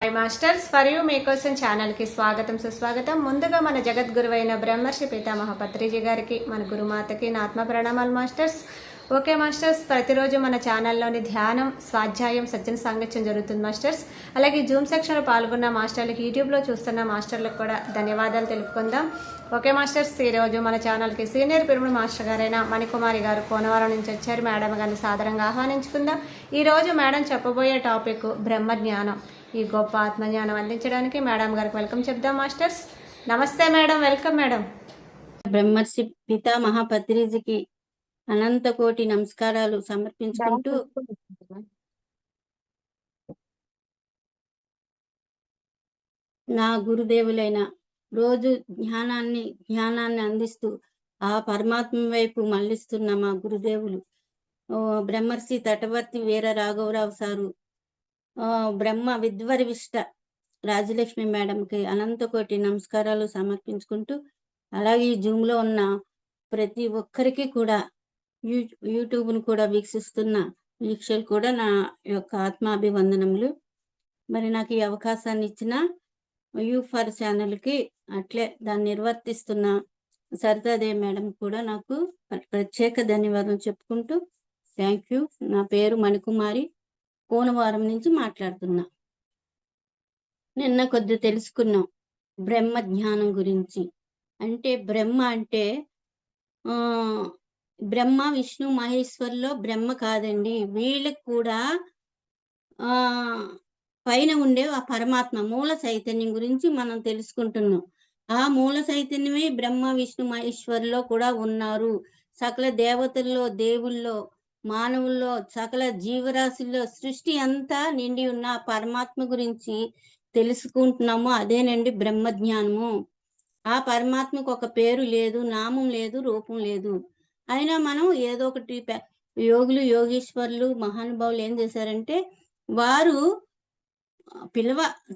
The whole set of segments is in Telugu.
హై మాస్టర్స్ ఫర్ యూ మీకోసం ఛానల్కి స్వాగతం సుస్వాగతం. ముందుగా మన జగద్గురువైన బ్రహ్మర్షి పితామహ పత్రిజీ గారికి, మన గురుమాతకి నా ఆత్మ ప్రణామాలు మాస్టర్స్. ఓకే మాస్టర్స్, ప్రతిరోజు మన ఛానల్లోని ధ్యానం, స్వాధ్యాయం, సజ్జన సాంగత్యం జరుగుతుంది మాస్టర్స్. అలాగే జూమ్ సెక్షన్లో పాల్గొన్న మాస్టర్లకి, యూట్యూబ్లో చూస్తున్న మాస్టర్లకు కూడా ధన్యవాదాలు తెలుపుకుందాం. ఓకే మాస్టర్స్, ఈరోజు మన ఛానల్కి సీనియర్ పిరమిడ్ మాస్టర్ గారైన మణికుమారి గారు కోనవరం నుంచి వచ్చారు. మేడం గారిని సాదరంగా ఆహ్వానించుకుందాం. ఈరోజు మేడం చెప్పబోయే టాపిక్ బ్రహ్మజ్ఞానం. ఈ గొప్ప ఆత్మజ్ఞానం అందించడానికి మేడం గారికి వెల్కమ్ చెప్దాం మాస్టర్స్. నమస్తే మేడం, వెల్కమ్ మేడం. బ్రహ్మర్షి పితామహ పత్రిజీకి అనంత కోటి నమస్కారాలు సమర్పించుకుంటూ నా గురుదేవులైన రోజు జ్ఞానాన్ని అందిస్తూ ఆ పరమాత్మ వైపు మళ్ళిస్తున్న మా గురుదేవులు బ్రహ్మర్షి తటవర్తి వీర రాఘవరావు సారు, బ్రహ్మ విద్వరివిష్ట రాజలక్ష్మి మేడంకి అనంత కోటి నమస్కారాలు సమర్పించుకుంటూ, అలాగే ఈ జూమ్లో ఉన్న ప్రతి ఒక్కరికి కూడా, యూట్యూబ్ను కూడా వీక్షిస్తున్న వీక్షలు కూడా నా యొక్క ఆత్మాభివందనములు. మరి నాకు ఈ అవకాశాన్ని ఇచ్చిన యూ4 ఛానల్కి, అట్లే దాన్ని నిర్వర్తిస్తున్న సరితాదేవి మేడం కూడా నాకు ప్రత్యేక ధన్యవాదాలు చెప్పుకుంటూ, థ్యాంక్ యూ. నా పేరు మణికుమారి, కోనవారం నుంచి మాట్లాడుతున్నా. నిన్న కొద్ది తెలుసుకున్నాం బ్రహ్మ జ్ఞానం గురించి. అంటే బ్రహ్మ అంటే బ్రహ్మ విష్ణు మహేశ్వర్లో బ్రహ్మ కాదండి, వీళ్ళకి కూడా పైన ఉండే ఆ పరమాత్మ మూల చైతన్యం గురించి మనం తెలుసుకుంటున్నాం. ఆ మూల చైతన్యమే బ్రహ్మ విష్ణు మహేశ్వర్లో కూడా ఉన్నారు. సకల దేవతల్లో, దేవుల్లో, మానవుల్లో, సకల జీవరాశుల్లో సృష్టి అంతా నిండి ఉన్న పరమాత్మ గురించి తెలుసుకుంటున్నాము. అదేనండి బ్రహ్మజ్ఞానము. ఆ పరమాత్మకు ఒక పేరు లేదు, నామం లేదు, రూపం లేదు. అయినా మనం ఏదో ఒకటి యోగులు, యోగీశ్వరులు, మహానుభావులు ఏం చేశారంటే, వారు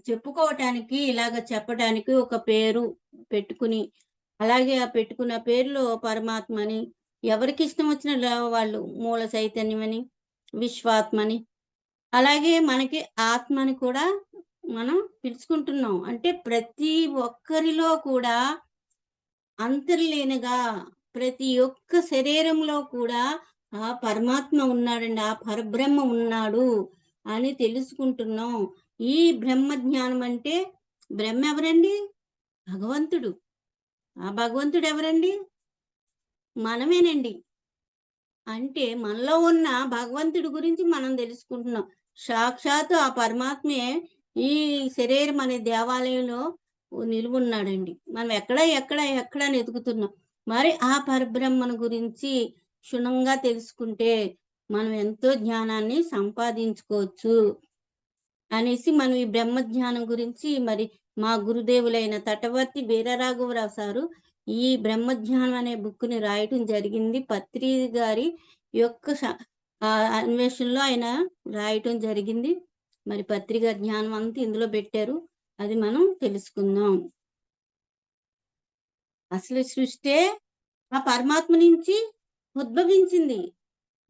చెప్పుకోవటానికి, ఇలాగ చెప్పడానికి ఒక పేరు పెట్టుకుని, అలాగే ఆ పెట్టుకున్న పేరులో పరమాత్మని, ఎవరికి ఇష్టం వచ్చిన వాళ్ళు మూల చైతన్యమని, విశ్వాత్మని, అలాగే మనకి ఆత్మని కూడా మనం పిలుచుకుంటున్నాం. అంటే ప్రతి ఒక్కరిలో కూడా అంతర్లీనగా ప్రతి ఒక్క శరీరంలో కూడా ఆ పరమాత్మ ఉన్నాడండి, ఆ పరబ్రహ్మ ఉన్నాడు అని తెలుసుకుంటున్నాం. ఈ బ్రహ్మ జ్ఞానం అంటే, బ్రహ్మ ఎవరండి? భగవంతుడు. ఆ భగవంతుడు ఎవరండి? మనమేనండి. అంటే మనలో ఉన్న భగవంతుడి గురించి మనం తెలుసుకుంటున్నాం. సాక్షాత్తు ఆ పరమాత్మే ఈ శరీరం అనే దేవాలయంలో నిలువున్నాడండి. మనం ఎక్కడ వెతుకుతున్నాం. మరి ఆ పరబ్రహ్మను గురించి క్షుణ్ణంగా తెలుసుకుంటే మనం ఎంతో జ్ఞానాన్ని సంపాదించుకోవచ్చు అనేసి, మనం ఈ బ్రహ్మ జ్ఞానం గురించి మరి మా గురుదేవులైన తటవర్తి వీరరాఘవరావు సారు ఈ బ్రహ్మజ్ఞానం అనే బుక్ని రాయటం జరిగింది. పత్రి గారి యొక్క అన్వేషణలో ఆయన రాయటం జరిగింది. మరి పత్రిక జ్ఞానం అంతా ఇందులో పెట్టారు. అది మనం తెలుసుకుందాం. అసలు సృష్టి ఆ పరమాత్మ నుంచి ఉద్భవించింది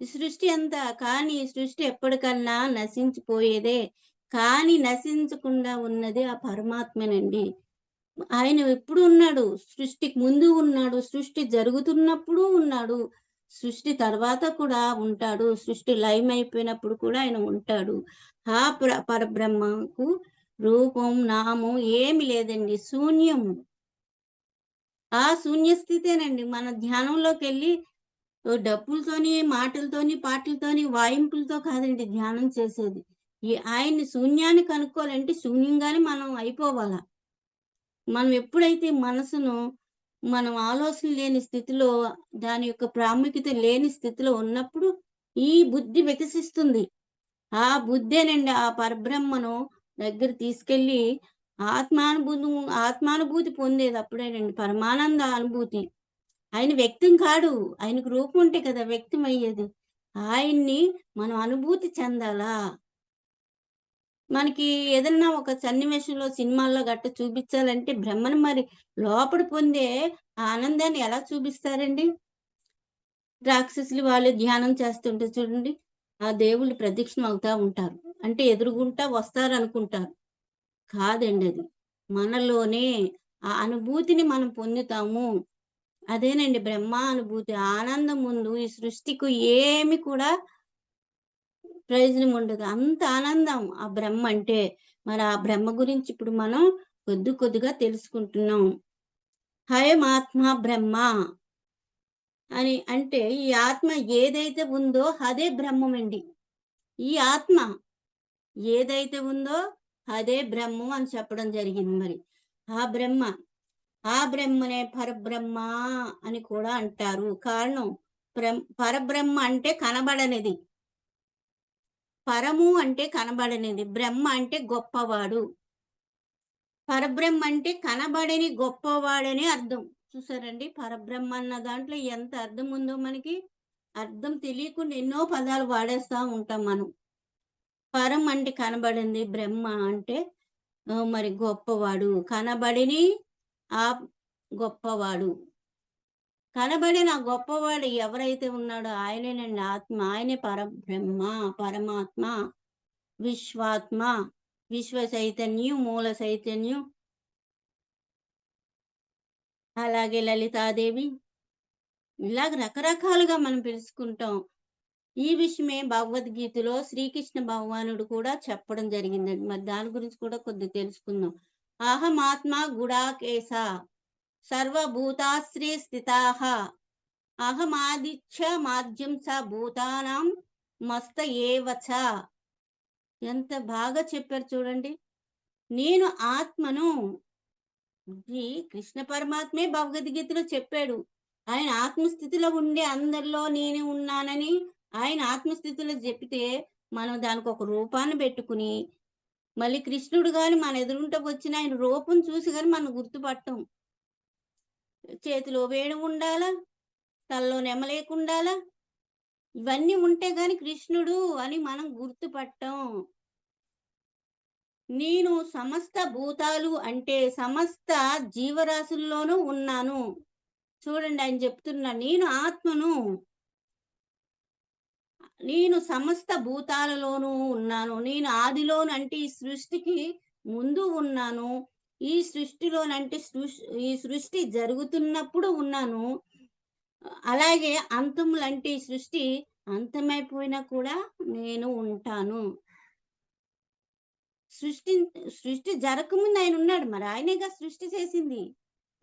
ఈ సృష్టి అంతా. కానీ ఈ సృష్టి ఎప్పటికన్నా నశించిపోయేదే. కానీ నశించకుండా ఉన్నది ఆ పరమాత్మేనండి. ఆయన ఎప్పుడు ఉన్నాడు? సృష్టికి ముందు ఉన్నాడు, సృష్టి జరుగుతున్నప్పుడు ఉన్నాడు, సృష్టి తర్వాత కూడా ఉంటాడు, సృష్టి లయమైపోయినప్పుడు కూడా ఆయన ఉంటాడు. ఆ పరబ్రహ్మకు రూపం, నామం ఏమి లేదండి, శూన్యము. ఆ శూన్య స్థితేనండి మన ధ్యానంలోకి వెళ్ళి డప్పులతోని, మాటలతోని, పాటలతోని, వాయింపులతో కాదండి ధ్యానం చేసేది. ఆయన్ని శూన్యాన్ని కనుక్కోవాలంటే శూన్యంగానే మనం అయిపోవాలా. మనం ఎప్పుడైతే మనసును మనం ఆలోచన లేని స్థితిలో, దాని యొక్క ప్రాముఖ్యత లేని స్థితిలో ఉన్నప్పుడు ఈ బుద్ధి వికసిస్తుంది. ఆ బుద్ధేనండి ఆ పరబ్రహ్మను దగ్గర తీసుకెళ్ళి ఆత్మానుభూతి పొందేది అప్పుడేనండి, పరమానంద అనుభూతి. ఆయన వ్యక్తం కాడు, ఆయనకు రూపం ఉంటే కదా వ్యక్తం అయ్యేది. ఆయన్ని మనం అనుభూతి చెందాలా. మనకి ఏదన్నా ఒక సన్నివేశంలో, సినిమాల్లో గట్ట చూపించాలంటే బ్రహ్మను మరి లోపల పొందే ఆనందాన్ని ఎలా చూపిస్తారండి? రాక్షసులు వాళ్ళు ధ్యానం చేస్తుంటే చూడండి, ఆ దేవుళ్ళు ప్రదక్షిణం అవుతా ఉంటారు. అంటే ఎదురుగుంటా వస్తారు అనుకుంటారు. కాదండి అది. మనలోనే ఆ అనుభూతిని మనం పొందుతాము. అదేనండి బ్రహ్మానుభూతి. ఆనందం ముందు ఈ సృష్టికి ఏమి కూడా ప్రయోజనం ఉండదు. అంత ఆనందం ఆ బ్రహ్మ అంటే. మరి ఆ బ్రహ్మ గురించి ఇప్పుడు మనం కొద్దిగా తెలుసుకుంటున్నాం. హయమాత్మ బ్రహ్మ అని అంటే ఈ ఆత్మ ఏదైతే ఉందో అదే బ్రహ్మమండి. ఈ ఆత్మ ఏదైతే ఉందో అదే బ్రహ్మం అని చెప్పడం జరిగింది మరి. ఆ బ్రహ్మ, ఆ బ్రహ్మనే పరబ్రహ్మ అని కూడా అంటారు. కారణం పరబ్రహ్మ అంటే కనబడనిది. పరము అంటే కనబడనిది. బ్రహ్మ అంటే గొప్పవాడు. పరబ్రహ్మ అంటే కనబడని గొప్పవాడని అర్థం. చూసారండి? పరబ్రహ్మ అన్న దాంట్లో ఎంత అర్థం ఉందో మనకి. అర్థం తెలియకుండా ఎన్నో పదాలు వాడేస్తా ఉంటాం మనం. పరం అంటే కనబడింది. బ్రహ్మ అంటే మరి గొప్పవాడు. కనబడని ఆ గొప్పవాడు. కనబడిన ఆ గొప్పవాడు ఎవరైతే ఉన్నాడో ఆయనేనండి ఆత్మ. ఆయనే పరబ్రహ్మ, పరమాత్మ, విశ్వాత్మ, విశ్వ చైతన్యం, మూల చైతన్యం, అలాగే లలితాదేవి, ఇలాగ రకరకాలుగా మనం పిలుచుకుంటాం. ఈ విషయమే భగవద్గీతలో శ్రీకృష్ణ భగవానుడు కూడా చెప్పడం జరిగిందండి. మరి దాని గురించి కూడా కొద్దిగా తెలుసుకుందాం. అహమాత్మ గుడాకేశ సర్వభూతాశ్రీ స్థితాః అహమాదిత్య మాధ్యం చ భూతానాం మస్త ఏవ చ. ఎంత బాగా చెప్పారు చూడండి. నేను ఆత్మను. ఇది కృష్ణ పరమాత్మే భగవద్గీతలో చెప్పాడు. ఆయన ఆత్మస్థితిలో ఉండి అందరిలో నేనే ఉన్నానని ఆయన ఆత్మస్థితిలో చెప్తే, మనం దానికి ఒక రూపాన్ని పెట్టుకుని, మళ్ళీ కృష్ణుడు గాని మన ఎదురుంట వచ్చిన ఆయన రూపం చూసి గాని మనం గుర్తుపట్టం. చేతిలో వేణువు ఉండాలా, తలలో నెమలేకుండాలా, ఇవన్నీ ఉంటే గాని కృష్ణుడు అని మనం గుర్తుపట్టం. నేను సమస్త భూతాలు అంటే సమస్త జీవరాశుల్లోనూ ఉన్నాను. చూడండి ఆయన చెప్తున్నా, నేను ఆత్మను. నేను సమస్త భూతాలలోనూ ఉన్నాను. నేను ఆదిలోను అంటే ఈ సృష్టికి ముందు ఉన్నాను. ఈ సృష్టిలోనంటే ఈ సృష్టి జరుగుతున్నప్పుడు ఉన్నాను. అలాగే అంతములంటే ఈ సృష్టి అంతమైపోయినా కూడా నేను ఉంటాను. సృష్టి సృష్టి జరగకముందు ఆయన ఉన్నాడు. మరి ఆయనేగా సృష్టి చేసింది.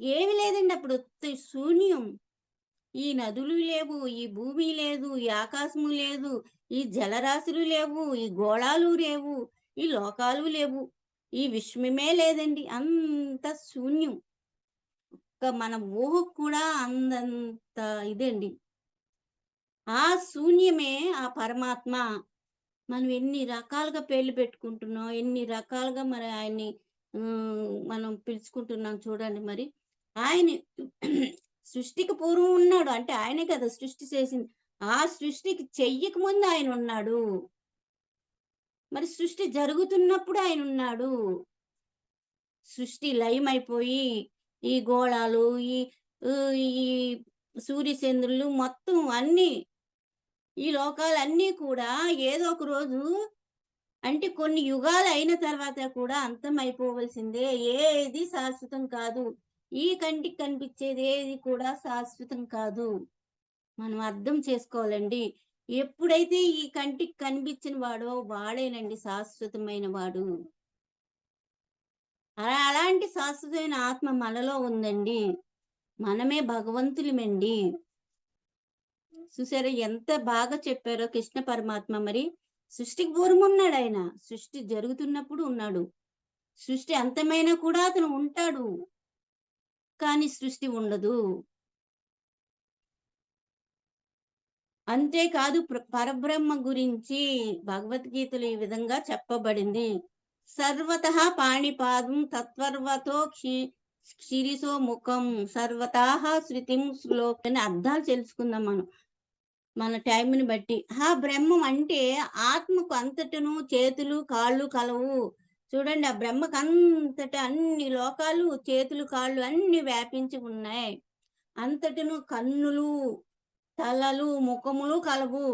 ఏమి లేదండి అప్పుడు ఉత్తి శూన్యం. ఈ నదులు లేవు, ఈ భూమి లేదు, ఈ ఆకాశము లేదు, ఈ జలరాశులు లేవు, ఈ గోళాలు లేవు, ఈ లోకాలు లేవు. ఈ విశ్వమే లేదండి. అంత శూన్యం. మన ఊహకు కూడా అందంత ఇదండి. ఆ శూన్యమే ఆ పరమాత్మ. మనం ఎన్ని రకాలుగా పేర్లు పెట్టుకుంటున్నాం. ఎన్ని రకాలుగా మరి ఆయన్ని మనం పిలుచుకుంటున్నాం చూడండి మరి. ఆయన సృష్టికి పూర్వం ఉన్నాడు. అంటే ఆయనే కదా సృష్టి చేసింది. ఆ సృష్టికి చెయ్యక ముందు ఆయనున్నాడు. మరి సృష్టి జరుగుతున్నప్పుడు ఆయనున్నాడు. సృష్టి లయమైపోయి ఈ గోళాలు, ఈ ఈ సూర్యచంద్రులు మొత్తం అన్నీ, ఈ లోకాలన్నీ కూడా ఏదో ఒక రోజు అంటే కొన్ని యుగాలు అయిన తర్వాత కూడా అంతమైపోవలసిందే. ఏది శాశ్వతం కాదు. ఈ కంటికి కనిపించేది ఏది కూడా శాశ్వతం కాదు. మనం అర్థం చేసుకోవాలండి. ఎప్పుడైతే ఈ కంటికి కనిపించిన వాడో వాడేనండి శాశ్వతమైన వాడు. అలాంటి శాశ్వతమైన ఆత్మ మనలో ఉందండి. మనమే భగవంతులమండి. చూసారా ఎంత బాగా చెప్పారో కృష్ణ పరమాత్మ మరి. సృష్టికి పూర్వం ఉన్నాడు ఆయన. సృష్టి జరుగుతున్నప్పుడు ఉన్నాడు. సృష్టి అంతమైనా కూడా అతను ఉంటాడు. కానీ సృష్టి ఉండదు. అంతేకాదు పరబ్రహ్మ గురించి భగవద్గీతలో ఈ విధంగా చెప్పబడింది. సర్వతః పాణిపాదం తత్వర్వతో క్షిరిసో ముఖం సర్వతః శృతిం శ్లోకం అని అర్థాలు తెలుసుకుందాం మనం. మన టైంని బట్టి. ఆ బ్రహ్మం అంటే ఆత్మకు అంతటను చేతులు, కాళ్ళు కలవు. చూడండి ఆ బ్రహ్మకు అంతట అన్ని లోకాలు, చేతులు, కాళ్ళు అన్ని వ్యాపించి ఉన్నాయి. అంతటను కన్నులు, తలలు, ముఖములు కలవు.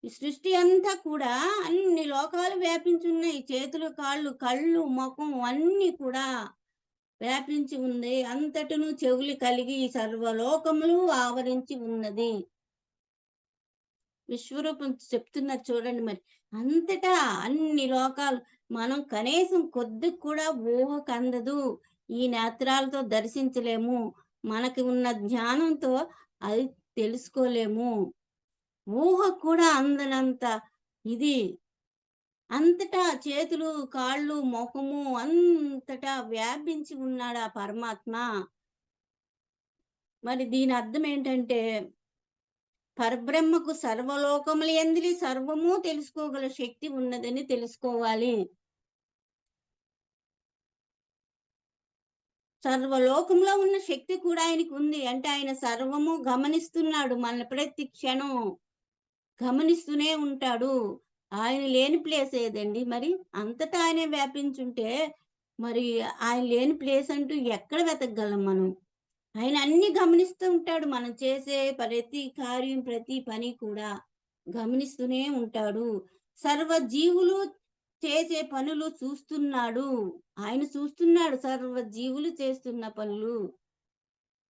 ఈ సృష్టి అంతా కూడా అన్ని లోకాలు వ్యాపించున్నాయి. చేతులు, కాళ్ళు, కళ్ళు, ముఖం అన్నీ కూడా వ్యాపించి ఉంది. అంతటను చెవులు కలిగి సర్వలోకములు ఆవరించి ఉన్నది. విశ్వరూపం చెప్తున్నారు చూడండి మరి. అంతటా అన్ని లోకాలు మనం కనీసం కొద్దిగా కూడా ఊహకందదు. ఈ నేత్రాలతో దర్శించలేము. మనకి ఉన్న జ్ఞానంతో అది తెలుసుకోలేము. ఊహ కూడా అందనంత ఇది. అంతటా చేతులు, కాళ్ళు, ముఖము అంతటా వ్యాపించి ఉన్నాడు ఆ పరమాత్మ. మరి దీని అర్థం ఏంటంటే పరబ్రహ్మకు సర్వలోకముల యందు సర్వము తెలుసుకోగల శక్తి ఉన్నదని తెలుసుకోవాలి. సర్వలోకంలో ఉన్న శక్తి కూడా ఆయనకు ఉంది. అంటే ఆయన సర్వము గమనిస్తున్నాడు. మన ప్రతి క్షణం గమనిస్తూనే ఉంటాడు. ఆయన లేని ప్లేస్ ఏదండి మరి? అంతటా ఆయనే వ్యాపించుంటే మరి ఆయన లేని ప్లేస్ అంటూ ఎక్కడ వెతకగలం మనం? ఆయన అన్ని గమనిస్తూ ఉంటాడు. మనం చేసే ప్రతి కార్యం, ప్రతి పని కూడా గమనిస్తూనే ఉంటాడు. సర్వ జీవులు చేసే పనులు చూస్తున్నాడు. ఆయన చూస్తున్నాడు సర్వ జీవులు చేస్తున్న పనులు.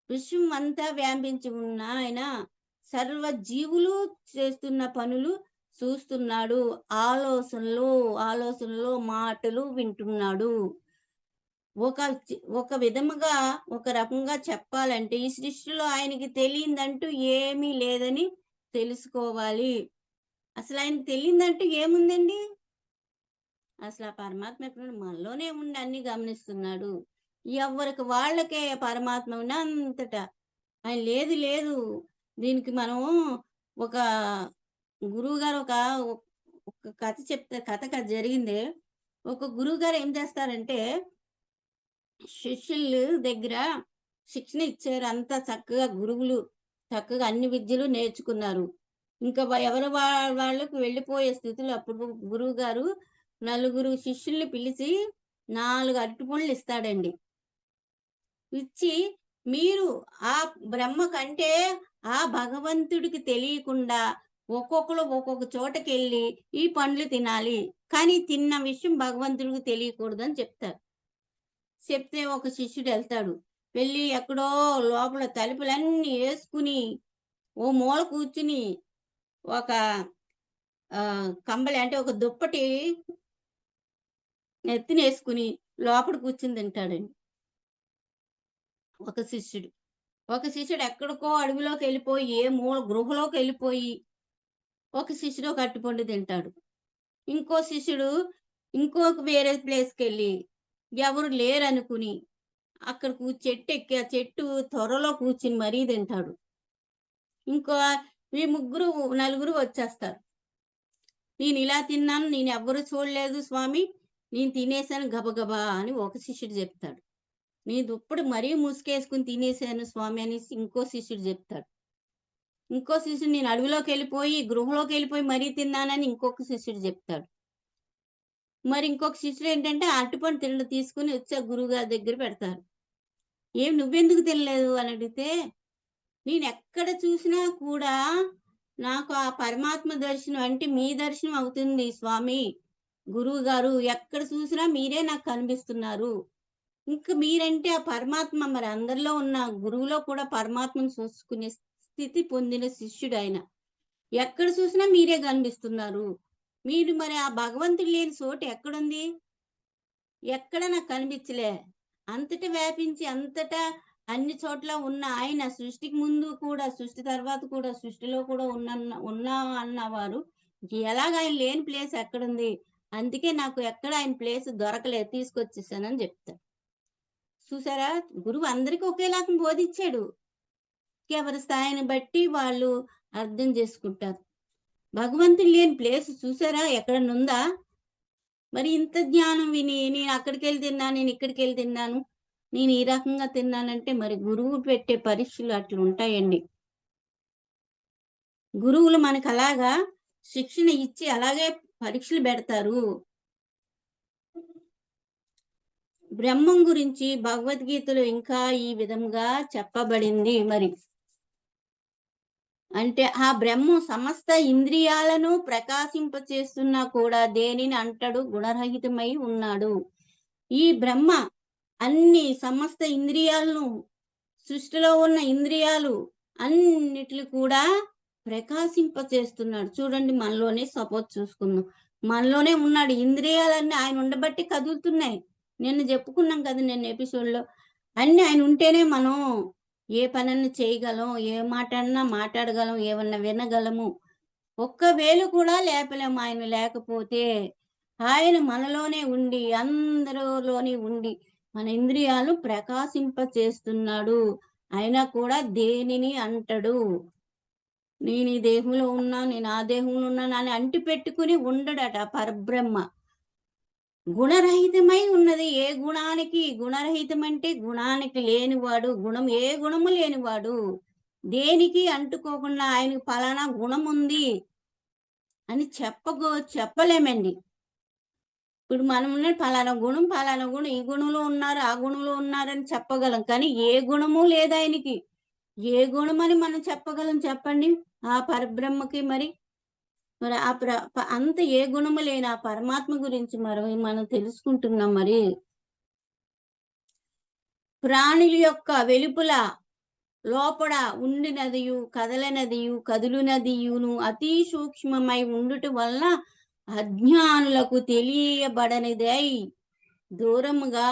విశ్వం అంతా వ్యాపించి ఉన్న ఆయన సర్వ జీవులు చేస్తున్న పనులు చూస్తున్నాడు. ఆలోచనలో మాటలు వింటున్నాడు. ఒక విధముగా ఒక రకంగా చెప్పాలంటే ఈ సృష్టిలో ఆయనకి తెలియందంటూ ఏమీ లేదని తెలుసుకోవాలి. అసలు ఆయనకి తెలియందంటూ ఏముందండి? అసలు ఆ పరమాత్మ ఎక్కడ మనలోనే ఉండి అన్ని గమనిస్తున్నాడు. ఎవరికి వాళ్ళకే పరమాత్మ ఉన్నంతటా ఆయన లేదు. దీనికి మనం ఒక గురువుగారు ఒక కథ చెప్తారు. కథ జరిగింది. ఒక గురువుగారు ఏం చేస్తారంటే శిష్యులు దగ్గర శిక్షణ ఇచ్చారు. అంతా చక్కగా గురువులు చక్కగా అన్ని విద్యలు నేర్చుకున్నారు. ఇంకా ఎవరు వాళ్ళకి వెళ్ళిపోయే స్థితిలో అప్పుడు గురువు గారు నలుగురు శిష్యుల్ని పిలిచి 4 అరటిపండ్లు ఇస్తాడండి. ఇచ్చి మీరు ఆ బ్రహ్మ కంటే ఆ భగవంతుడికి తెలియకుండా ఒక్కొక్కరు ఒక్కొక్క చోటకెళ్ళి ఈ పండ్లు తినాలి. కానీ తిన్న విషయం భగవంతుడికి తెలియకూడదని చెప్తారు. చెప్తే ఒక శిష్యుడు వెళ్తాడు. వెళ్ళి ఎక్కడో లోపల తలుపులన్నీ యేసుకుని ఓ మూల కూర్చుని ఒక కంబళి అంటే ఒక దుప్పటి నెత్తినేసుకుని లోపల కూర్చుని తింటాడండి ఒక శిష్యుడు. ఒక శిష్యుడు ఎక్కడికో అడవిలోకెళ్ళిపోయి, ఏ మూల గృహలోకెళ్ళిపోయి, ఒక శిష్యుడు ఒక అరటిపండు తింటాడు. ఇంకో శిష్యుడు ఇంకొక వేరే ప్లేస్‌కెళ్ళి ఎవరు లేరనుకుని, అక్కడ చెట్టు ఎక్కి, ఆ చెట్టు త్వరలో కూర్చుని మరీ తింటాడు. ఇంకో ఈ నలుగురు వచ్చేస్తారు. నేనిలా తిన్నాను, నేనెవ్వరు చూడలేదు స్వామి, నేను తినేసాను గబగబా అని ఒక శిష్యుడు చెప్తాడు. నీ దుప్పటి మరీ ముసుగేసుకొని తినేసాను స్వామి అనేసి ఇంకో శిష్యుడు చెప్తాడు. ఇంకో శిష్యుడు నేను అడవిలోకెళ్ళిపోయి, గృహలోకెళ్ళిపోయి మరీ తిన్నానని ఇంకొక శిష్యుడు చెప్తాడు. మరి ఇంకొక శిష్యుడు ఏంటంటే అరటిపండు తీసుకొని వచ్చి ఆ గురువుగారి దగ్గర పెడతారు. "ఏం నువ్వెందుకు తినలేదు?" అని అడిగితే, "నేనెక్కడ చూసినా కూడా నాకు ఆ పరమాత్మ దర్శనం అంటే మీ దర్శనం అవుతుంది స్వామి. గురువుగారు ఎక్కడ చూసినా మీరే నాకు కనిపిస్తున్నారు. ఇంక మీరంటే ఆ పరమాత్మ మరి అందరిలో ఉన్న గురువులో కూడా పరమాత్మను చూసుకునే స్థితి పొందిన శిష్యుడాయన. ఎక్కడ చూసినా మీరే కనిపిస్తున్నారు. మీరు మరి ఆ భగవంతుడు లేని చోటు ఎక్కడుంది? ఎక్కడ నాకు కనిపించలే. అంతటా వ్యాపించి అంతటా అన్ని చోట్ల ఉన్న ఆయన సృష్టికి ముందు కూడా, సృష్టి తర్వాత కూడా, సృష్టిలో కూడా ఉన్నా అన్నవారు ఎలాగ ఆయన లేని ప్లేస్ ఎక్కడుంది? అందుకే నాకు ఎక్కడ ఆయన ప్లేస్ దొరకలేదు. తీసుకొచ్చేసానని చెప్తారు. చూసారా? గురువు అందరికి ఒకేలాగా బోధించాడు. ఎవరి స్థాయిని బట్టి వాళ్ళు అర్థం చేసుకుంటారు. భగవంతుడు లేని ప్లేస్ చూసారా? ఎక్కడనుందా? మరి ఇంత జ్ఞానం విని నేను అక్కడికెళ్ళి తిన్నాను, నేను ఇక్కడికెళ్ళి తిన్నాను, నేను ఈ రకంగా తిన్నానంటే మరి గురువు పెట్టే పరీక్షలు అట్లుంటాయండి. గురువులు మనకలాగా శిక్షణ ఇచ్చి అలాగే పరీక్షలు పెడతారు. బ్రహ్మం గురించి భగవద్గీతలో ఇంకా ఈ విధంగా చెప్పబడింది మరి. అంటే ఆ బ్రహ్మం సమస్త ఇంద్రియాలను ప్రకాశింపచేస్తున్నా కూడా దేనిని అంటాడు? గుణరహితమై ఉన్నాడు. ఈ బ్రహ్మ అన్ని సమస్త ఇంద్రియాలను, సృష్టిలో ఉన్న ఇంద్రియాలు అన్నిటిని కూడా ప్రకాశింపచేస్తున్నాడు. చూడండి, మనలోనే సపోజ్ చూసుకుందాం. మనలోనే ఉన్నాడు. ఇంద్రియాలన్నీ ఆయన ఉండబట్టి కదులుతున్నాయి. నిన్న చెప్పుకున్నాం కదా, నిన్న ఎపిసోడ్‌లో. అన్నీ ఆయన ఉంటేనే మనం ఏ పనన్నా చేయగలం, ఏ మాట అన్నా మాట్లాడగలం, ఏమన్నా వినగలము. ఒక్క వేలు కూడా లేపలేము ఆయన లేకపోతే. ఆయన మనలోనే ఉండి, అందరిలోని ఉండి, మన ఇంద్రియాలు ప్రకాశింపచేస్తున్నాడు. అయినా కూడా దేనిని అంటడు. నేను ఈ దేహంలో ఉన్నా, నేను ఆ దేహంలో ఉన్నాను అని అంటిపెట్టుకుని ఉండడట పరబ్రహ్మ. గుణరహితమై ఉన్నది. ఏ గుణానికి గుణరహితమంటే గుణానికి లేనివాడు, ఏ గుణము లేనివాడు. దేనికి అంటుకోకుండా ఆయనకు పలానా గుణముంది అని చెప్పలేమండి. ఇప్పుడు మనం ఉన్నది పలానా గుణం, ఈ గుణంలో ఉన్నారు, ఆ గుణంలో ఉన్నారని చెప్పగలం. కానీ ఏ గుణము లేదాయనకి. ఏ గుణమని మనం చెప్పగలం చెప్పండి? ఆ పరబ్రహ్మకి మరి. మరి ఆ ప్ర ప అంత ఏ గుణము లేని ఆ పరమాత్మ గురించి మనం తెలుసుకుంటున్నాం మరి. ప్రాణుల యొక్క వెలుపల, లోపల ఉండినదియు, కదలనదియు, కదులునదియును అతి సూక్ష్మమై ఉండుట వలన అజ్ఞానులకు తెలియబడనిదై దూరముగా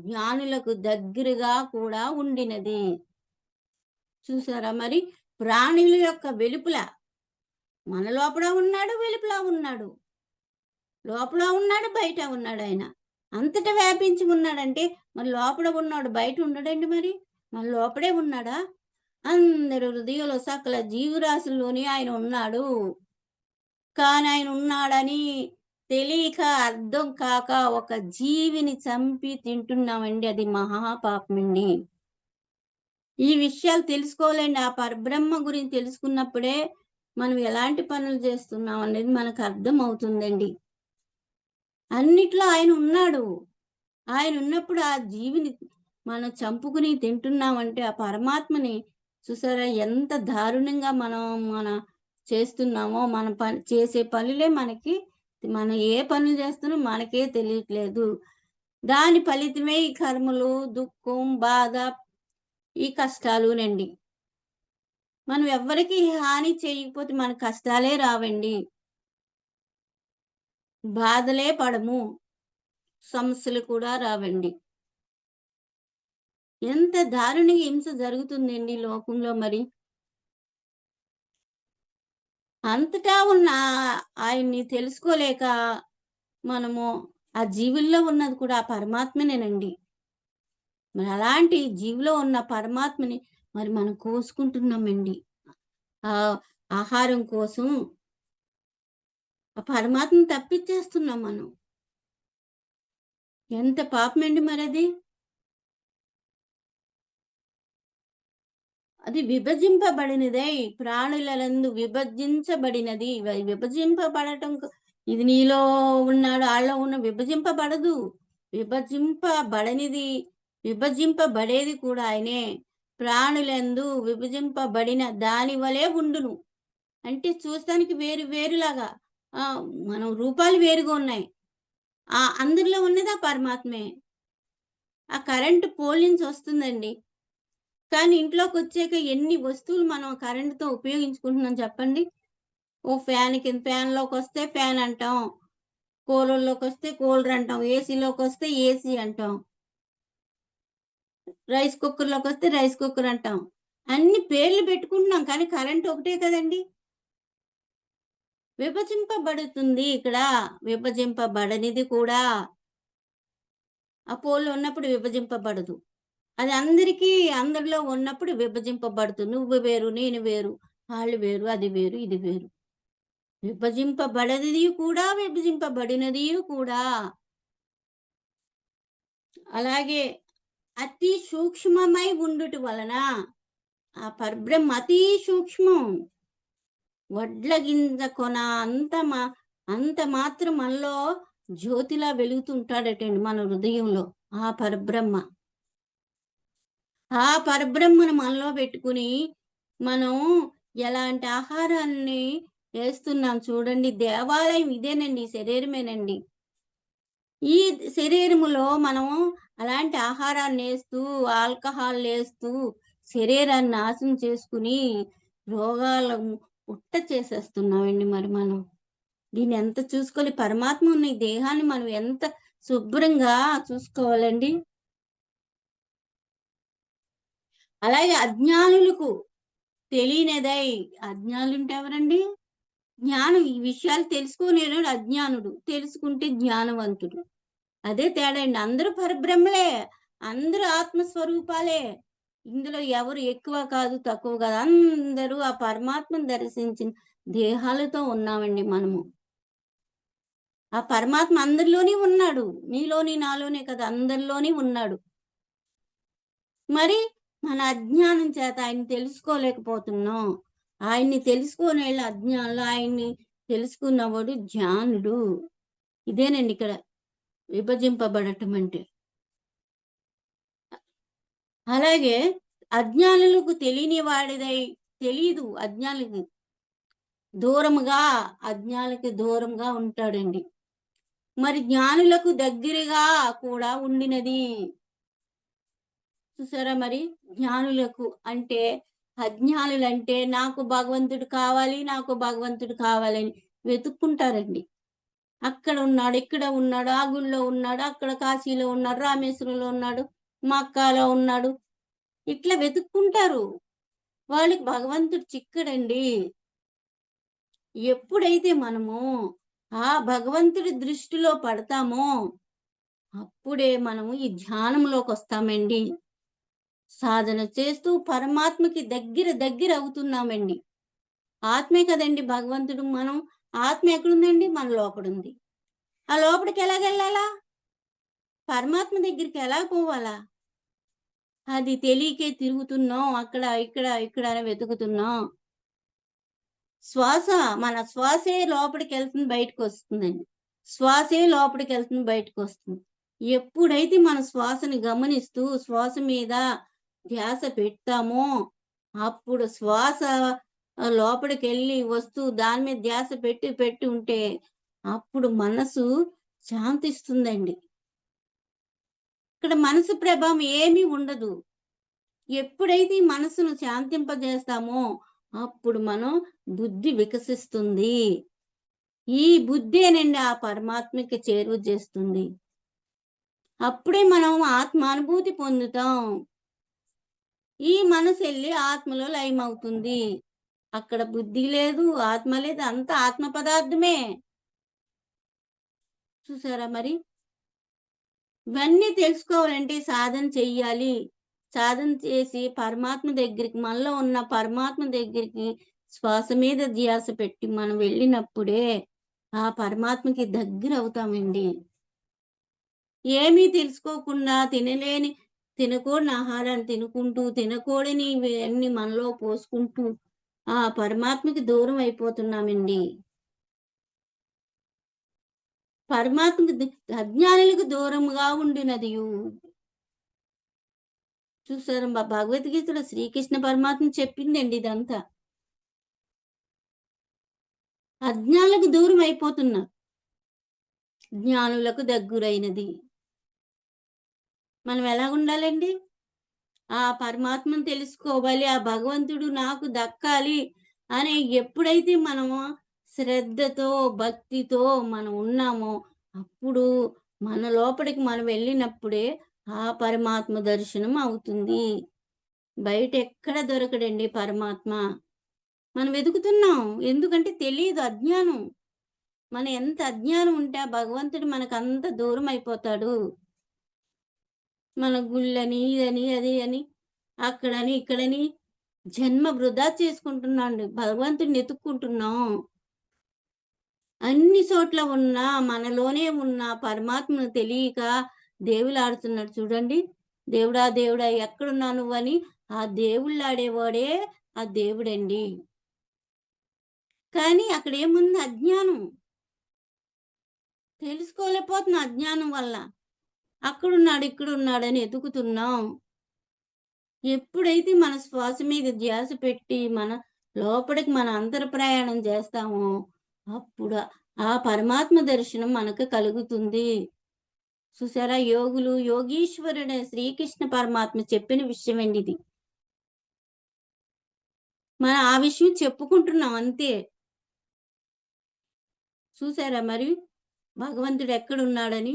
జ్ఞానులకు దగ్గరగా కూడా ఉండినది. చూసారా మరి? ప్రాణుల యొక్క వెలుపల, మన లోపల ఉన్నాడు, వెలుపల ఉన్నాడు. లోపల ఉన్నాడు, బయట ఉన్నాడాయన. అంతటా వ్యాపించి ఉన్నాడంటే మరి లోపల ఉన్నాడు, బయట ఉండడండి మరి? మన లోపలే ఉన్నాడా? అందరి హృదయంలో సకల జీవరాశుల్లోని ఆయన ఉన్నాడు. కానీ ఆయన ఉన్నాడని తెలియక, అర్థం కాక ఒక జీవిని చంపి తింటున్నామండి. అది మహాపాపమండి. ఈ విషయాలు తెలుసుకోవాలండి. ఆ పరబ్రహ్మ గురించి తెలుసుకున్నప్పుడే మనం ఎలాంటి పనులు చేస్తున్నాం అనేది మనకు అర్థమవుతుందండి. అన్నిట్లో ఆయన ఉన్నాడు. ఆయన ఉన్నప్పుడు ఆ జీవిని మనం చంపుకుని తింటున్నామంటే ఆ పరమాత్మని చూసారా ఎంత దారుణంగా మన చేస్తున్నామో. మన చేసే పనులే మనం ఏ పనులు చేస్తున్నామో మనకే తెలియట్లేదు. దాని ఫలితమే ఈ కర్మలు, దుఃఖం, బాధ, ఈ కష్టాలునండి. మనం ఎవ్వరికీ హాని చేయకపోతే మన కష్టాలే రావండి. బాధలే పడము. సమస్యలు కూడా రావండి. ఎంత దారుణంగా హింస జరుగుతుందండి లోకంలో మరి. అంతటా ఉన్న ఆయన్ని తెలుసుకోలేక మనము ఆ జీవుల్లో ఉన్నది కూడా ఆ పరమాత్మనేనండి. మరి అలాంటి జీవిలో ఉన్న పరమాత్మని మరి మనం కోసుకుంటున్నామండి. ఆ ఆహారం కోసం ఆ పరమాత్మని తప్పిచ్చేస్తున్నాం మనం. ఎంత పాపమండి మరది. అది విభజింపబడినదై ప్రాణులనందు విభజించబడినది. విభజింపబడటం ఇది నీలో ఉన్నాడు, ఆళ్ళలో ఉన్న విభజింపబడదు. విభజింపబడనిది, విభజింపబడేది కూడా ఆయనే. ప్రాణులందు విభజింపబడిన దాని వలె ఉండును. అంటే చూస్తానికి వేరు వేరులాగా మనం రూపాలు వేరుగా ఉన్నాయి. అందరిలో ఉన్నది ఆ పరమాత్మే. ఆ కరెంటు పోల్ నుంచి వస్తుందండి. కానీ ఇంట్లోకొచ్చాక ఎన్ని వస్తువులు మనం కరెంట్‌తో ఉపయోగించుకుంటున్నాం చెప్పండి? ఓ ఫ్యాన్ కింద ఫ్యాన్‌లోకొస్తే ఫ్యాన్ అంటాం. కూలర్‌లోకొస్తే కూలర్ అంటాం. ఏసీలోకొస్తే ఏసీ అంటాం. రైస్ కుక్కర్‌లోకొస్తే రైస్ కుక్కర్ అంటాం. అన్ని పేర్లు పెట్టుకుంటున్నాం. కానీ కరెంట్ ఒకటే కదండీ! విభజింపబడుతుంది ఇక్కడ. విభజింపబడనిది కూడా. ఆ పోల్ ఉన్నప్పుడు విభజింపబడదు. అది అందరిలో ఉన్నప్పుడు విభజింపబడుతుంది. నువ్వు వేరు, నేను వేరు, ఆళ్ళు వేరు, అది వేరు, ఇది వేరు. విభజింపబడనిది కూడా, విభజింపబడినది కూడా. అలాగే అతి సూక్ష్మమై ఉండుట వలన ఆ పరబ్రహ్మ అతి సూక్ష్మం. వడ్ల గింజ కొన అంత మాత్రం మనలో జ్యోతిలా వెలుగుతుంటాడటండి మన హృదయంలో ఆ పరబ్రహ్మ. ఆ పరబ్రహ్మను మనలో పెట్టుకుని మనం ఎలాంటి ఆహారాన్ని వేస్తున్నాం చూడండి. దేవాలయం ఇదేనండి, శరీరమేనండి. ఈ శరీరములో మనం అలాంటి ఆహారాన్నేస్తూ, ఆల్కహాల్లేస్తూ శరీరాన్ని నాశనం చేసుకుని రోగాలను పుట్ట చేసేస్తున్నామండి మరి మనం. దీన్ని ఎంత చూసుకోవాలి? పరమాత్మ ఉన్న ఈ దేహాన్ని మనం ఎంత శుభ్రంగా చూసుకోవాలండి. అలాగే అజ్ఞానులకు తెలియనిదై, అజ్ఞానులంటే ఎవరండి? జ్ఞానం ఈ విషయాలు తెలుసుకోలేనోడు అజ్ఞానుడు. తెలుసుకుంటే జ్ఞానవంతుడు. అదే తేడా అండి. అందరూ పరబ్రహ్మలే. అందరూ ఆత్మస్వరూపాలే. ఇందులో ఎవరు ఎక్కువ కాదు, తక్కువ కాదు. అందరూ ఆ పరమాత్మను దర్శించిన దేహాలతో ఉన్నామండి మనము. ఆ పరమాత్మ అందరిలోని ఉన్నాడు. నీలోని, నాలోనే కదా, అందరిలోని ఉన్నాడు. మరి మన అజ్ఞానం చేత ఆయన్ని తెలుసుకోలేకపోతున్నాం. ఆయన్ని తెలుసుకోనేళ్ళ అజ్ఞానంలో ఆయన్ని తెలుసుకున్నవాడు జ్ఞానుడు. ఇదేనండి ఇక్కడ విభజింపబడటం అంటే. అలాగే అజ్ఞానులకు తెలియని వాడిదై తెలీదు అజ్ఞానులకి. దూరముగా, అజ్ఞానులకి దూరంగా ఉంటాడండి. మరి జ్ఞానులకు దగ్గరగా కూడా ఉండినది. చూసారా మరి? జ్ఞానులకు అంటే, అజ్ఞానులంటే నాకు భగవంతుడు కావాలి, నాకు భగవంతుడు కావాలని వెతుక్కుంటారండి. అక్కడ ఉన్నాడు, ఇక్కడ ఉన్నాడు, ఆ గుడిలో ఉన్నాడు, అక్కడ కాశీలో ఉన్నాడు, రామేశ్వరంలో ఉన్నాడు, మక్కాలో ఉన్నాడు. ఇట్లా వెతుక్కుంటారు. వాళ్ళకి భగవంతుడు చిక్కడండి. ఎప్పుడైతే మనము ఆ భగవంతుడి దృష్టిలో పడతామో, అప్పుడే మనము ఈ ధ్యానంలోకొస్తామండి. సాధన చేస్తూ పరమాత్మకి దగ్గర అవుతున్నామండి. ఆత్మే కదండీ భగవంతుడు. మనం ఆత్మ ఎక్కడుందండి? మన లోపడుంది. ఆ లోపలికి ఎలాగెళ్ళాలా? పరమాత్మ దగ్గరికి ఎలా పోవాలా? అది తెలియకే తిరుగుతున్నాం. అక్కడ, ఇక్కడ అని వెతుకుతున్నాం. శ్వాస మన శ్వాసే లోపలికెళ్తుంది, బయటకొస్తుందండి. శ్వాసే లోపలికెళ్తుంది, బయటకొస్తుంది. ఎప్పుడైతే మన శ్వాసని గమనిస్తూ శ్వాస మీద ధ్యాస పెడతామో, అప్పుడు శ్వాస లోపలికెళ్ళి వస్తూ దాని మీద ధ్యాస పెట్టి ఉంటే అప్పుడు మనసు శాంతిస్తుందండి. ఇక్కడ మనసు ప్రభావం ఏమీ ఉండదు. ఎప్పుడైతే ఈ మనసును శాంతింపజేస్తామో అప్పుడు మనం బుద్ధి వికసిస్తుంది. ఈ బుద్ధేనండి ఆ పరమాత్మకి చేరువ చేస్తుంది. అప్పుడే మనం ఆత్మానుభూతి పొందుతాం. ఈ మనసెళ్ళి ఆత్మలో లయమవుతుంది. అక్కడ బుద్ధి లేదు, ఆత్మ లేదు, అంతా ఆత్మ పదార్థమే. చూసారా మరి? ఇవన్నీ తెలుసుకోవాలంటే సాధన చెయ్యాలి. సాధన చేసి పరమాత్మ దగ్గరికి, మనలో ఉన్న పరమాత్మ దగ్గరికి శ్వాస మీద ధ్యాస పెట్టి మనం వెళ్ళినప్పుడే ఆ పరమాత్మకి దగ్గరవుతామండి. ఏమీ తెలుసుకోకుండా తినకూడని ఆహారాన్ని తినుకుంటూ, తినకూడని ఇవన్నీ మనలో పోసుకుంటూ ఆ పరమాత్మకి దూరం అయిపోతున్నామండి. పరమాత్మకి అజ్ఞానులకు దూరముగా ఉండినదియు. చూసారా? భగవద్గీతలో శ్రీకృష్ణ పరమాత్మ చెప్పిందండి ఇదంతా. అజ్ఞానులకు దూరం అయిపోతున్నారు. జ్ఞానులకు దగ్గరైనది. మనం ఎలా ఉండాలండి? ఆ పరమాత్మను తెలుసుకోవాలి, ఆ భగవంతుడు నాకు దక్కాలి అని ఎప్పుడైతే మనము శ్రద్ధతో, భక్తితో మనం ఉన్నామో, అప్పుడు మన లోపలికి మనం వెళ్ళినప్పుడే ఆ పరమాత్మ దర్శనం అవుతుంది. బయట ఎక్కడ దొరకడండి పరమాత్మ. మనం వెతుకుతున్నాం. ఎందుకంటే తెలీదు, అజ్ఞానం. మన ఎంత అజ్ఞానం ఉంటే ఆ భగవంతుడు మనకంత దూరం అయిపోతాడు. మన గుళ్ళని, ఇదని, అది అని, అక్కడని, ఇక్కడని జన్మ వృధా చేసుకుంటున్నాండి. భగవంతుడిని ఎతుక్కుంటున్నాం. అన్ని చోట్ల ఉన్న, మనలోనే ఉన్న పరమాత్మను తెలియక దేవులాడుతున్నాడు చూడండి. దేవుడా, దేవుడా ఎక్కడున్నావు నువ్వని ఆ దేవుళ్ళాడేవాడే ఆ దేవుడండి. కానీ అక్కడేముంది? అజ్ఞానం. తెలుసుకోలేకపోతున్నాం అజ్ఞానం వల్ల. అక్కడున్నాడు, ఇక్కడున్నాడని ఎతుకుతున్నాం. ఎప్పుడైతే మన శ్వాస మీద ధ్యాస పెట్టి మన లోపలికి మన అంతర ప్రయాణం చేస్తామో అప్పుడు ఆ పరమాత్మ దర్శనం మనకు కలుగుతుంది. చూసారా, యోగీశ్వరుడు శ్రీకృష్ణ పరమాత్మ చెప్పిన విషయం అండి ఇది. మనం ఆ విషయం చెప్పుకుంటున్నాం అంతే. చూసారా మరి భగవంతుడు ఎక్కడున్నాడని.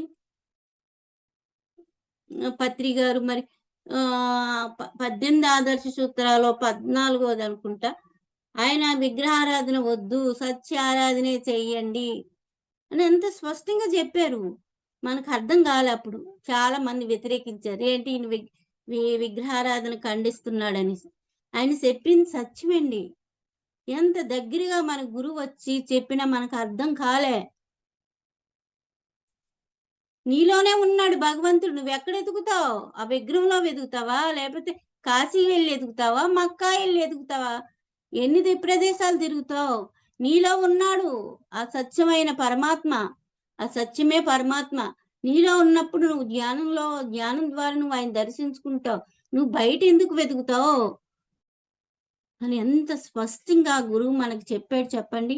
పత్రి గారు మరి 18 ఆదర్శ సూత్రాల్లో 14ది అనుకుంటా, ఆయన విగ్రహారాధన వద్దు, సత్య ఆరాధనే చెయ్యండి అని ఎంత స్పష్టంగా చెప్పారు. మనకు అర్థం కాలే అప్పుడు. చాలా మంది వ్యతిరేకించారు. ఏంటి ఈయన విగ్రహారాధన ఖండిస్తున్నాడనేసి. ఆయన చెప్పింది సత్యమండి. ఎంత దగ్గరగా మన గురువు వచ్చి చెప్పినా మనకు అర్థం కాలే. నీలోనే ఉన్నాడు భగవంతుడు. నువ్వెక్కడ ఎతుకుతావు? ఆ విగ్రహంలో వెతుకుతావా? లేకపోతే కాశీ వెళ్ళి ఎతుకుతావా? మక్కా వెళ్ళి ఎతుకుతావా? ఎన్ని ప్రదేశాలు తిరుగుతావు? నీలో ఉన్నాడు ఆ సత్యమైన పరమాత్మ. ఆ సత్యమే పరమాత్మ. నీలో ఉన్నప్పుడు నువ్వు జ్ఞానం ద్వారా నువ్వు ఆయన దర్శించుకుంటావు. నువ్వు బయట ఎందుకు వెతుకుతావు అని ఎంత స్పష్టంగా గురువు మనకు చెప్పాడు చెప్పండి.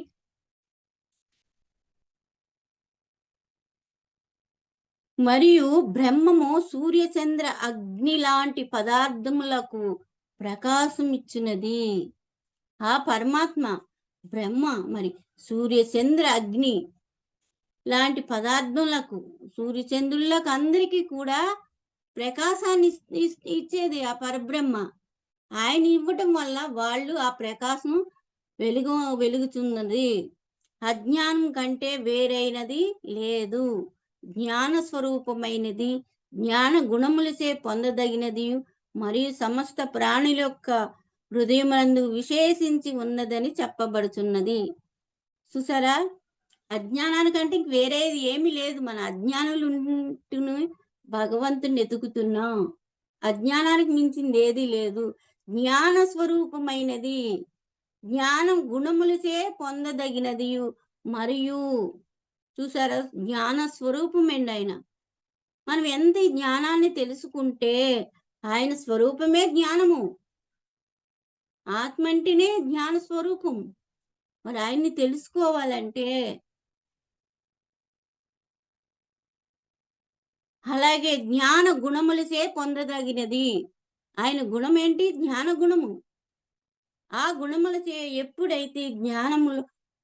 మరియు బ్రహ్మము సూర్యచంద్ర అగ్ని లాంటి పదార్థములకు ప్రకాశం ఇచ్చినది. ఆ పరమాత్మ బ్రహ్మ మరి సూర్యచంద్ర అగ్ని లాంటి పదార్థములకు, సూర్యచంద్రులకు అందరికీ కూడా ప్రకాశాన్ని ఇచ్చేది ఆ పరబ్రహ్మ. ఆయన ఇవ్వటం వల్ల వాళ్ళు ఆ ప్రకాశం వెలుగుతున్నది. అజ్ఞానం కంటే వేరైనది లేదు. జ్ఞాన స్వరూపమైనది, జ్ఞాన గుణములచే పొందదగినది మరియు సమస్త ప్రాణుల యొక్క హృదయమందు విశేషించి ఉన్నదని చెప్పబడుతున్నది. చూసారా, అజ్ఞానానికంటే వేరేది ఏమీ లేదు. మన అజ్ఞానులు భగవంతుని ఎతుకుతున్నాం. అజ్ఞానానికి మించింది ఏది లేదు. జ్ఞాన స్వరూపమైనది, జ్ఞానం గుణములచే పొందదగినది మరియు చూసారా, జ్ఞాన స్వరూపమేండి ఆయన. మనం ఎంత ఈ జ్ఞానాన్ని తెలుసుకుంటే ఆయన స్వరూపమే జ్ఞానము. ఆత్మ అంటేనే జ్ఞాన స్వరూపం. మరి ఆయన్ని తెలుసుకోవాలంటే అలాగే జ్ఞాన గుణములచే పొందదగినది. ఆయన గుణం ఏంటి? జ్ఞాన గుణము. ఆ గుణములచే ఎప్పుడైతే జ్ఞానములు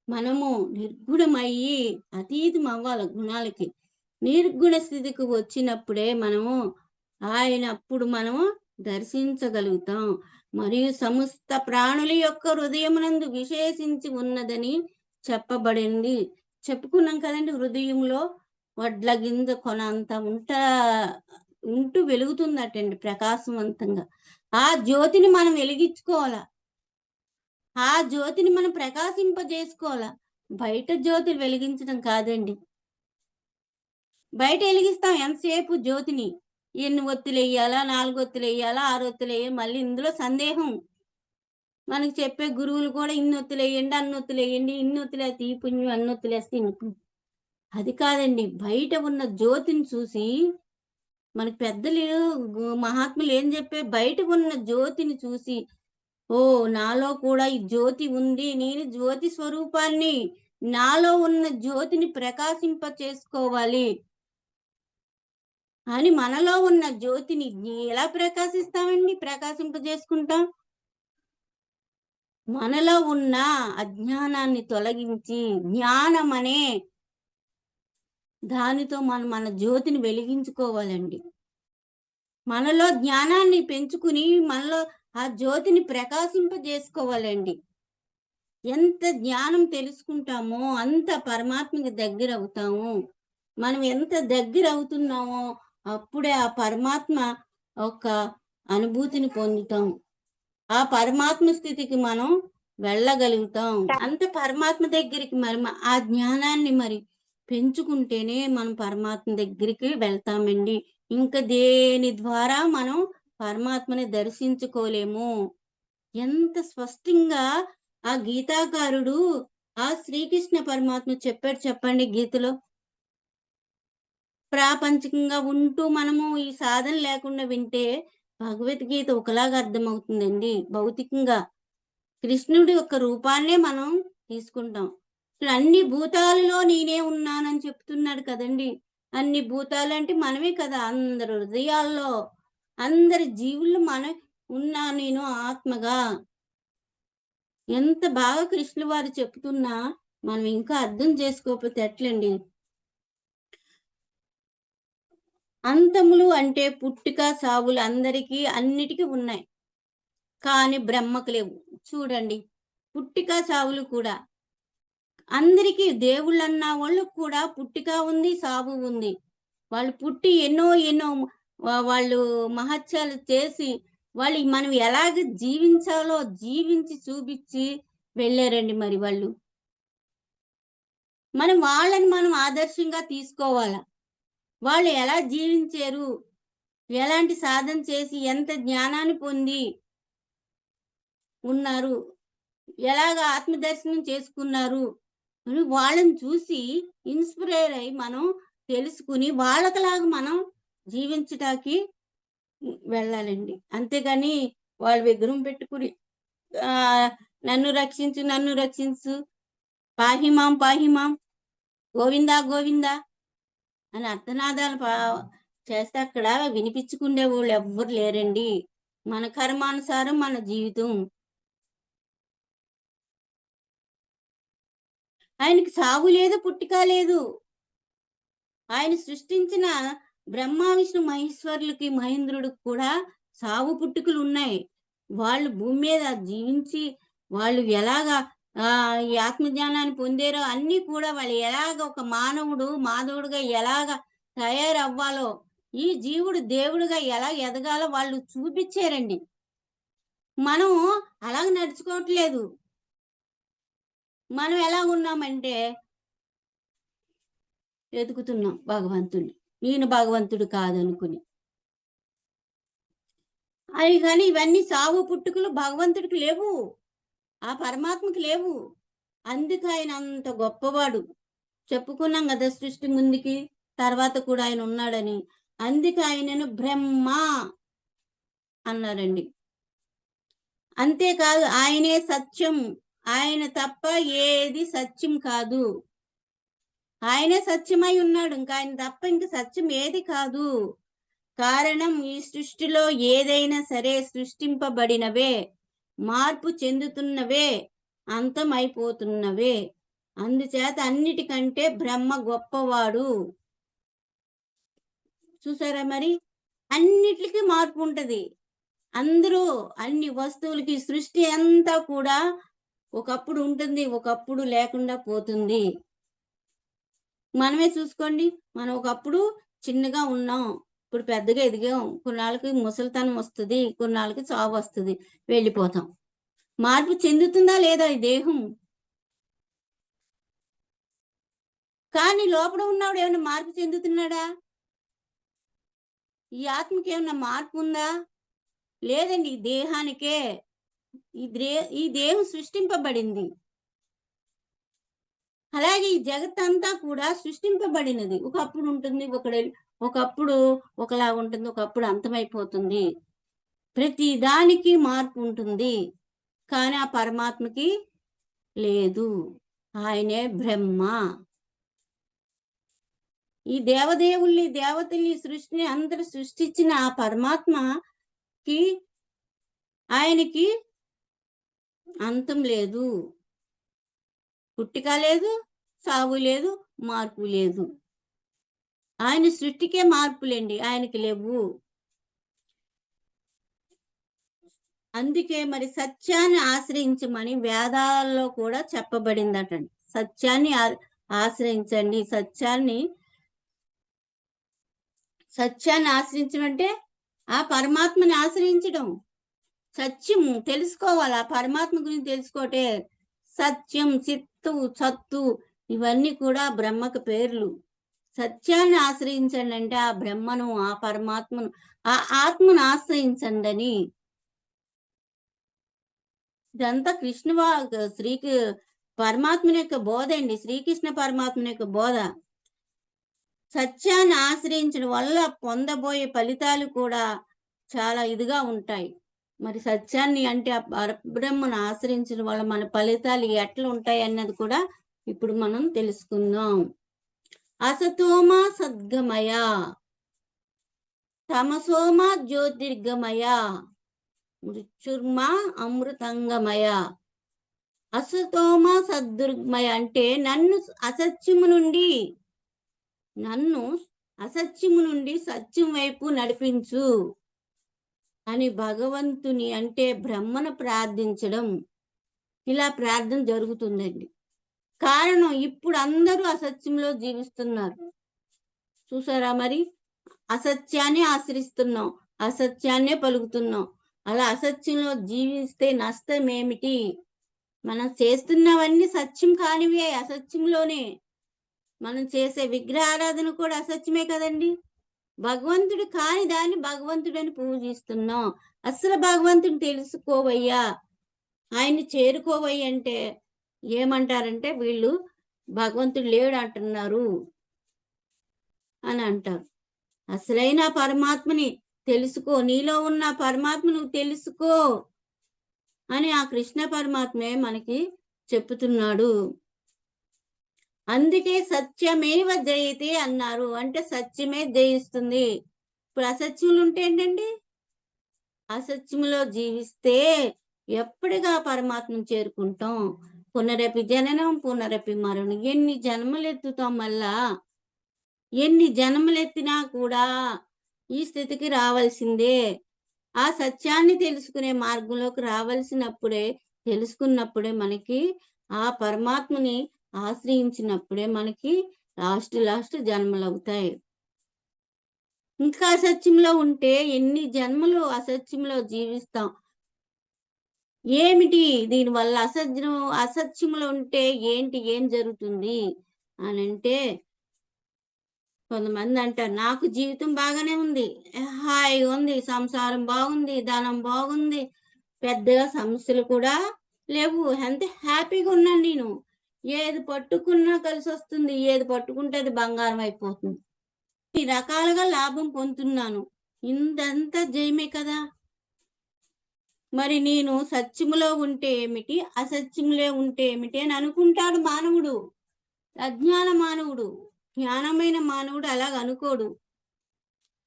మనము నిర్గుణమయ్యి అతీతం అవ్వాలి గుణాలకి, నిర్గుణ స్థితికి వచ్చినప్పుడే అప్పుడు మనము దర్శించగలుగుతాం. మరియు సమస్త ప్రాణుల యొక్క హృదయమునందు విశేషించి ఉన్నదని చెప్పబడింది. చెప్పుకున్నాం కదండి, హృదయంలో వడ్ల గింజ కొనంత ఉంటూ వెలుగుతుందటండి ప్రకాశవంతంగా. ఆ జ్యోతిని మనం వెలిగించుకోవాలా. ఆ జ్యోతిని మనం ప్రకాశింపజేసుకోవాలా. బయట జ్యోతులు వెలిగించడం కాదండి. బయట వెలిగిస్తాం ఎంతసేపు జ్యోతిని. ఎన్ని ఒత్తులు వేయాలా, 4 ఒత్తులు వేయాలా, 6 ఒత్తులు వేయాలి. మళ్ళీ ఇందులో సందేహం. మనకి చెప్పే గురువులు కూడా ఇన్ని ఒత్తులు వేయండి, అన్ని ఒత్తులు వేయండి, ఇన్ని ఒత్తులేస్తే ఈ పుణ్యం, అన్ని ఒత్తులేస్తే ఇన్ని. అది కాదండి. బయట ఉన్న జ్యోతిని చూసి మనకి పెద్దలు మహాత్ములు ఏం చెప్పే, బయట ఉన్న జ్యోతిని చూసి ఓ నాలో కూడా ఈ జ్యోతి ఉంది, నేను జ్యోతి స్వరూపాన్ని, నాలో ఉన్న జ్యోతిని ప్రకాశింప చేసుకోవాలి అని మనలో ఉన్న జ్యోతిని ఎలా ప్రకాశిస్తామండి, ప్రకాశింపజేసుకుంటాం? మనలో ఉన్న అజ్ఞానాన్ని తొలగించి జ్ఞానం అనే దానితో మన జ్యోతిని వెలిగించుకోవాలండి. మనలో జ్ఞానాన్ని పెంచుకుని మనలో ఆ జ్యోతిని ప్రకాశింపజేసుకోవాలండి. ఎంత జ్ఞానం తెలుసుకుంటామో అంత పరమాత్మకి దగ్గర అవుతాము. మనం ఎంత దగ్గర అవుతున్నామో అప్పుడే ఆ పరమాత్మ ఒక అనుభూతిని పొందుతాం. ఆ పరమాత్మ స్థితికి మనం వెళ్ళగలుగుతాం. అంత పరమాత్మ దగ్గరికి మరి ఆ జ్ఞానాన్ని మరి పెంచుకుంటేనే మనం పరమాత్మ దగ్గరికి వెళ్తామండి. ఇంకా దేని ద్వారా మనం పరమాత్మని దర్శించుకోలేము. ఎంత స్పష్టంగా ఆ గీతాకారుడు ఆ శ్రీకృష్ణ పరమాత్మ చెప్పాడు చెప్పండి గీతలో. ప్రాపంచికంగా ఉంటూ మనము ఈ సాధన లేకుండా వింటే భగవద్గీత ఒకలాగా అర్థమవుతుందండి భౌతికంగా. కృష్ణుడి యొక్క రూపాన్నే మనం తీసుకుంటాం. ఇప్పుడు అన్ని భూతాలలో నేనే ఉన్నానని చెప్తున్నాడు కదండి. అన్ని భూతాలు అంటే మనమే కదా, అందరు హృదయాల్లో అందరి జీవుల్లో మనం ఉన్నా నేను ఆత్మగా. ఎంత బాగా కృష్ణుల వారు చెప్తున్నా మనం ఇంకా అర్థం చేసుకోకపోతే ఎట్లండి. అంతములు అంటే పుట్టుక సావులు అందరికీ అన్నిటికీ ఉన్నాయి, కానీ బ్రహ్మకు లేవు. చూడండి, పుట్టిక సావులు కూడా అందరికీ, దేవుళ్ళన్న వాళ్ళకు కూడా పుట్టిక ఉంది, సావు ఉంది. వాళ్ళు పుట్టి ఎన్నో ఎన్నో వాళ్ళు మహత్యాలు చేసి వాళ్ళు మనం ఎలాగ జీవించాలో జీవించి చూపించి వెళ్ళారండి. మరి వాళ్ళు వాళ్ళని మనం ఆదర్శంగా తీసుకోవాలా. వాళ్ళు ఎలా జీవించారు, ఎలాంటి సాధన చేసి ఎంత జ్ఞానాన్ని పొంది ఉన్నారు, ఎలాగ ఆత్మదర్శనం చేసుకున్నారు అని వాళ్ళని చూసి ఇన్స్పైర్ అయ్యి మనం తెలుసుకుని వాళ్ళకలాగా మనం జీవించటానికి వెళ్ళాలండి. అంతేగాని వాళ్ళు విగ్రహం పెట్టుకుని నన్ను రక్షించు నన్ను రక్షించు, పాహిమాం పాహిమాం, గోవిందా గోవిందా అని అర్థనాదాలు చేస్తే అక్కడ వినిపించుకునే వాళ్ళు ఎవ్వరు లేరండి. మన కర్మానుసారం మన జీవితం. ఆయనకి సాగు లేదు, పుట్టిక లేదు. ఆయన సృష్టించిన బ్రహ్మ విష్ణు మహేశ్వరులకి మహేంద్రుడికి కూడా సాగు పుట్టుకలు ఉన్నాయి. వాళ్ళు భూమి మీద జీవించి వాళ్ళు ఎలాగా ఈ ఆత్మజ్ఞానాన్ని పొందారో అన్ని కూడా వాళ్ళు ఎలాగ ఒక మాధవుడుగా ఎలాగ తయారవ్వాలో, ఈ జీవుడు దేవుడుగా ఎలా ఎదగాలో వాళ్ళు చూపించారండి. మనం అలాగ నడుచుకోవట్లేదు. మనం ఎలా ఉన్నామంటే వెతుకుతున్నాం భగవంతుడిని, ఈయన భగవంతుడు కాదనుకుని. అది కానీ ఇవన్నీ సాగు పుట్టుకలు భగవంతుడికి లేవు, ఆ పరమాత్మకి లేవు. అందుకు ఆయన అంత గొప్పవాడు. చెప్పుకున్నాం కదా సృష్టి ముందుకి తర్వాత కూడా ఆయన ఉన్నాడని. అందుకు ఆయనను బ్రహ్మ అన్నారండి. అంతేకాదు ఆయనే సత్యం, ఆయన తప్ప ఏది సత్యం కాదు. ఆయనే సత్యమై ఉన్నాడు, ఇంకా ఆయన తప్ప ఇంక సత్యం ఏది కాదు. కారణం ఈ సృష్టిలో ఏదైనా సరే సృష్టింపబడినవే, మార్పు చెందుతున్నవే, అంతమైపోతున్నవే. అందుచేత అన్నిటికంటే బ్రహ్మ గొప్పవాడు. చూసారా మరి, అన్నిటికీ మార్పు ఉంటది. అందరూ అన్ని వస్తువులకి సృష్టి అంతా కూడా ఒకప్పుడు ఉంటుంది, ఒకప్పుడు లేకుండా పోతుంది. మనమే చూసుకోండి, మనం ఒకప్పుడు చిన్నగా ఉన్నాం, ఇప్పుడు పెద్దగా ఎదిగాం. కొన్నాళ్ళకి ముసలితనం వస్తుంది, కొన్నాళ్ళకి చావు వస్తుంది, వెళ్ళిపోతాం. మార్పు చెందుతుందా లేదా ఈ దేహం? కానీ లోపల ఉన్నవాడు ఏమైనా మార్పు చెందుతున్నాడా? ఈ ఆత్మకి ఏమన్నా మార్పు ఉందా? లేదండి. ఈ దేహానికే, ఈ దేహం సృష్టింపబడింది. అలాగే ఈ జగత్తంతా కూడా సృష్టింపబడినది. ఒకప్పుడు ఉంటుంది, ఒకప్పుడు ఒకలా ఉంటుంది, ఒకప్పుడు అంతమైపోతుంది. ప్రతి దానికి మార్పు ఉంటుంది, కానీ ఆ పరమాత్మకి లేదు. ఆయనే బ్రహ్మ. ఈ దేవతల్ని సృష్టిని అందరూ సృష్టించిన ఆ పరమాత్మకి, ఆయనకి అంతం లేదు, పుట్టిక లేదు, సాగు లేదు, మార్పు లేదు. ఆయన సృష్టికే మార్పులేండి, ఆయనకి లేవు. అందుకే మరి సత్యాన్ని ఆశ్రయించమని వేదాల్లో కూడా చెప్పబడిందటండి. సత్యాన్ని ఆశ్రయించండి. సత్యాన్ని ఆశ్రయించడం అంటే ఆ పరమాత్మని ఆశ్రయించడం. సత్యము తెలుసుకోవాలి, ఆ పరమాత్మ గురించి తెలుసుకోటే. సత్యం, చిత్తు, సత్తు ఇవన్నీ కూడా బ్రహ్మకు పేర్లు. సత్యాన్ని ఆశ్రయించండి అంటే ఆ బ్రహ్మను, ఆ పరమాత్మను, ఆ ఆత్మను ఆశ్రయించండి అని. ఇదంతా పరమాత్మని యొక్క బోధ అండి, శ్రీకృష్ణ పరమాత్మని యొక్క బోధ. సత్యాన్ని ఆశ్రయించడం వల్ల పొందబోయే ఫలితాలు కూడా చాలా ఇదిగా ఉంటాయి. మరి సత్యాన్ని అంటే ఆ పరబ్రహ్మను ఆశ్రయించడం వల్ల మన ఫలితాలు ఎట్లా ఉంటాయి అన్నది కూడా ఇప్పుడు మనం తెలుసుకుందాం. అసతోమ సద్గమయ, తమసోమ జ్యోతిర్గమయ, మృత్యుర్మా అమృతంగమయ. అసతోమ సద్దుర్గమయ అంటే నన్ను అసత్యము నుండి సత్యం వైపు నడిపించు అని భగవంతుని అంటే బ్రహ్మను ప్రార్థించడం. ఇలా ప్రార్థన జరుగుతుందండి. కారణం ఇప్పుడు అందరూ అసత్యంలో జీవిస్తున్నారు. చూసారా మరి? అసత్యాన్ని ఆశ్రయిస్తున్నాం, అసత్యాన్నే పలుకుతున్నాం. అలా అసత్యంలో జీవిస్తే నష్టం ఏమిటి? మనం చేస్తున్నవన్నీ సత్యం కానివే, అసత్యంలోనే. మనం చేసే విగ్రహారాధన కూడా అసత్యమే కదండి. భగవంతుడు కాని దాన్ని భగవంతుడని పూజిస్తున్నాం. అసలు భగవంతుని తెలుసుకోవయ్యా, ఆయన్ని చేరుకోవయ్య అంటే ఏమంటారంటే వీళ్ళు భగవంతుడు లేడు అంటున్నారు అని అంటారు. అసలైన పరమాత్మని తెలుసుకో, నీలో ఉన్న పరమాత్మ నువ్వు తెలుసుకో అని ఆ కృష్ణ పరమాత్మే మనకి చెప్పుతున్నాడు. అందుకే సత్యమేవ జయతే అన్నారు. అంటే సత్యమే జయిస్తుంది. ఇప్పుడు అసత్యములు ఉంటే ఏంటండి? అసత్యములో జీవిస్తే ఎప్పటిగా పరమాత్మను చేరుకుంటాం. పునరపి జననం పునరపి మరణం. ఎన్ని జన్మలు ఎత్తుతాం మళ్ళా? ఎన్ని జన్మలెత్తినా కూడా ఈ స్థితికి రావాల్సిందే. ఆ సత్యాన్ని తెలుసుకునే మార్గంలోకి తెలుసుకున్నప్పుడే మనకి ఆ పరమాత్మని ఆశ్రయించినప్పుడే మనకి లాస్ట్ జన్మలు అవుతాయి. ఇంకా అసత్యంలో ఉంటే ఎన్ని జన్మలు అసత్యంలో జీవిస్తాం. ఏమిటి దీనివల్ల? అసత్యంలో ఉంటే ఏం జరుగుతుంది అని అంటే, కొంతమంది అంటారు నాకు జీవితం బాగానే ఉంది, హాయిగా ఉంది, సంసారం బాగుంది, ధనం బాగుంది, పెద్దగా సమస్యలు కూడా లేవు, ఎంత హ్యాపీగా ఉన్నాను నేను, ఏది పట్టుకున్నా కలిసి వస్తుంది, ఏది పట్టుకుంటే అది బంగారం అయిపోతుంది, ఈ రకాలుగా లాభం పొందుతున్నాను, ఇందంతా జయమే కదా. మరి నేను సత్యములో ఉంటే ఏమిటి, అసత్యములే ఉంటే ఏమిటి అని అనుకుంటాడు మానవుడు. అజ్ఞాన మానవుడు. జ్ఞానమైన మానవుడు అలాగ అనుకోడు,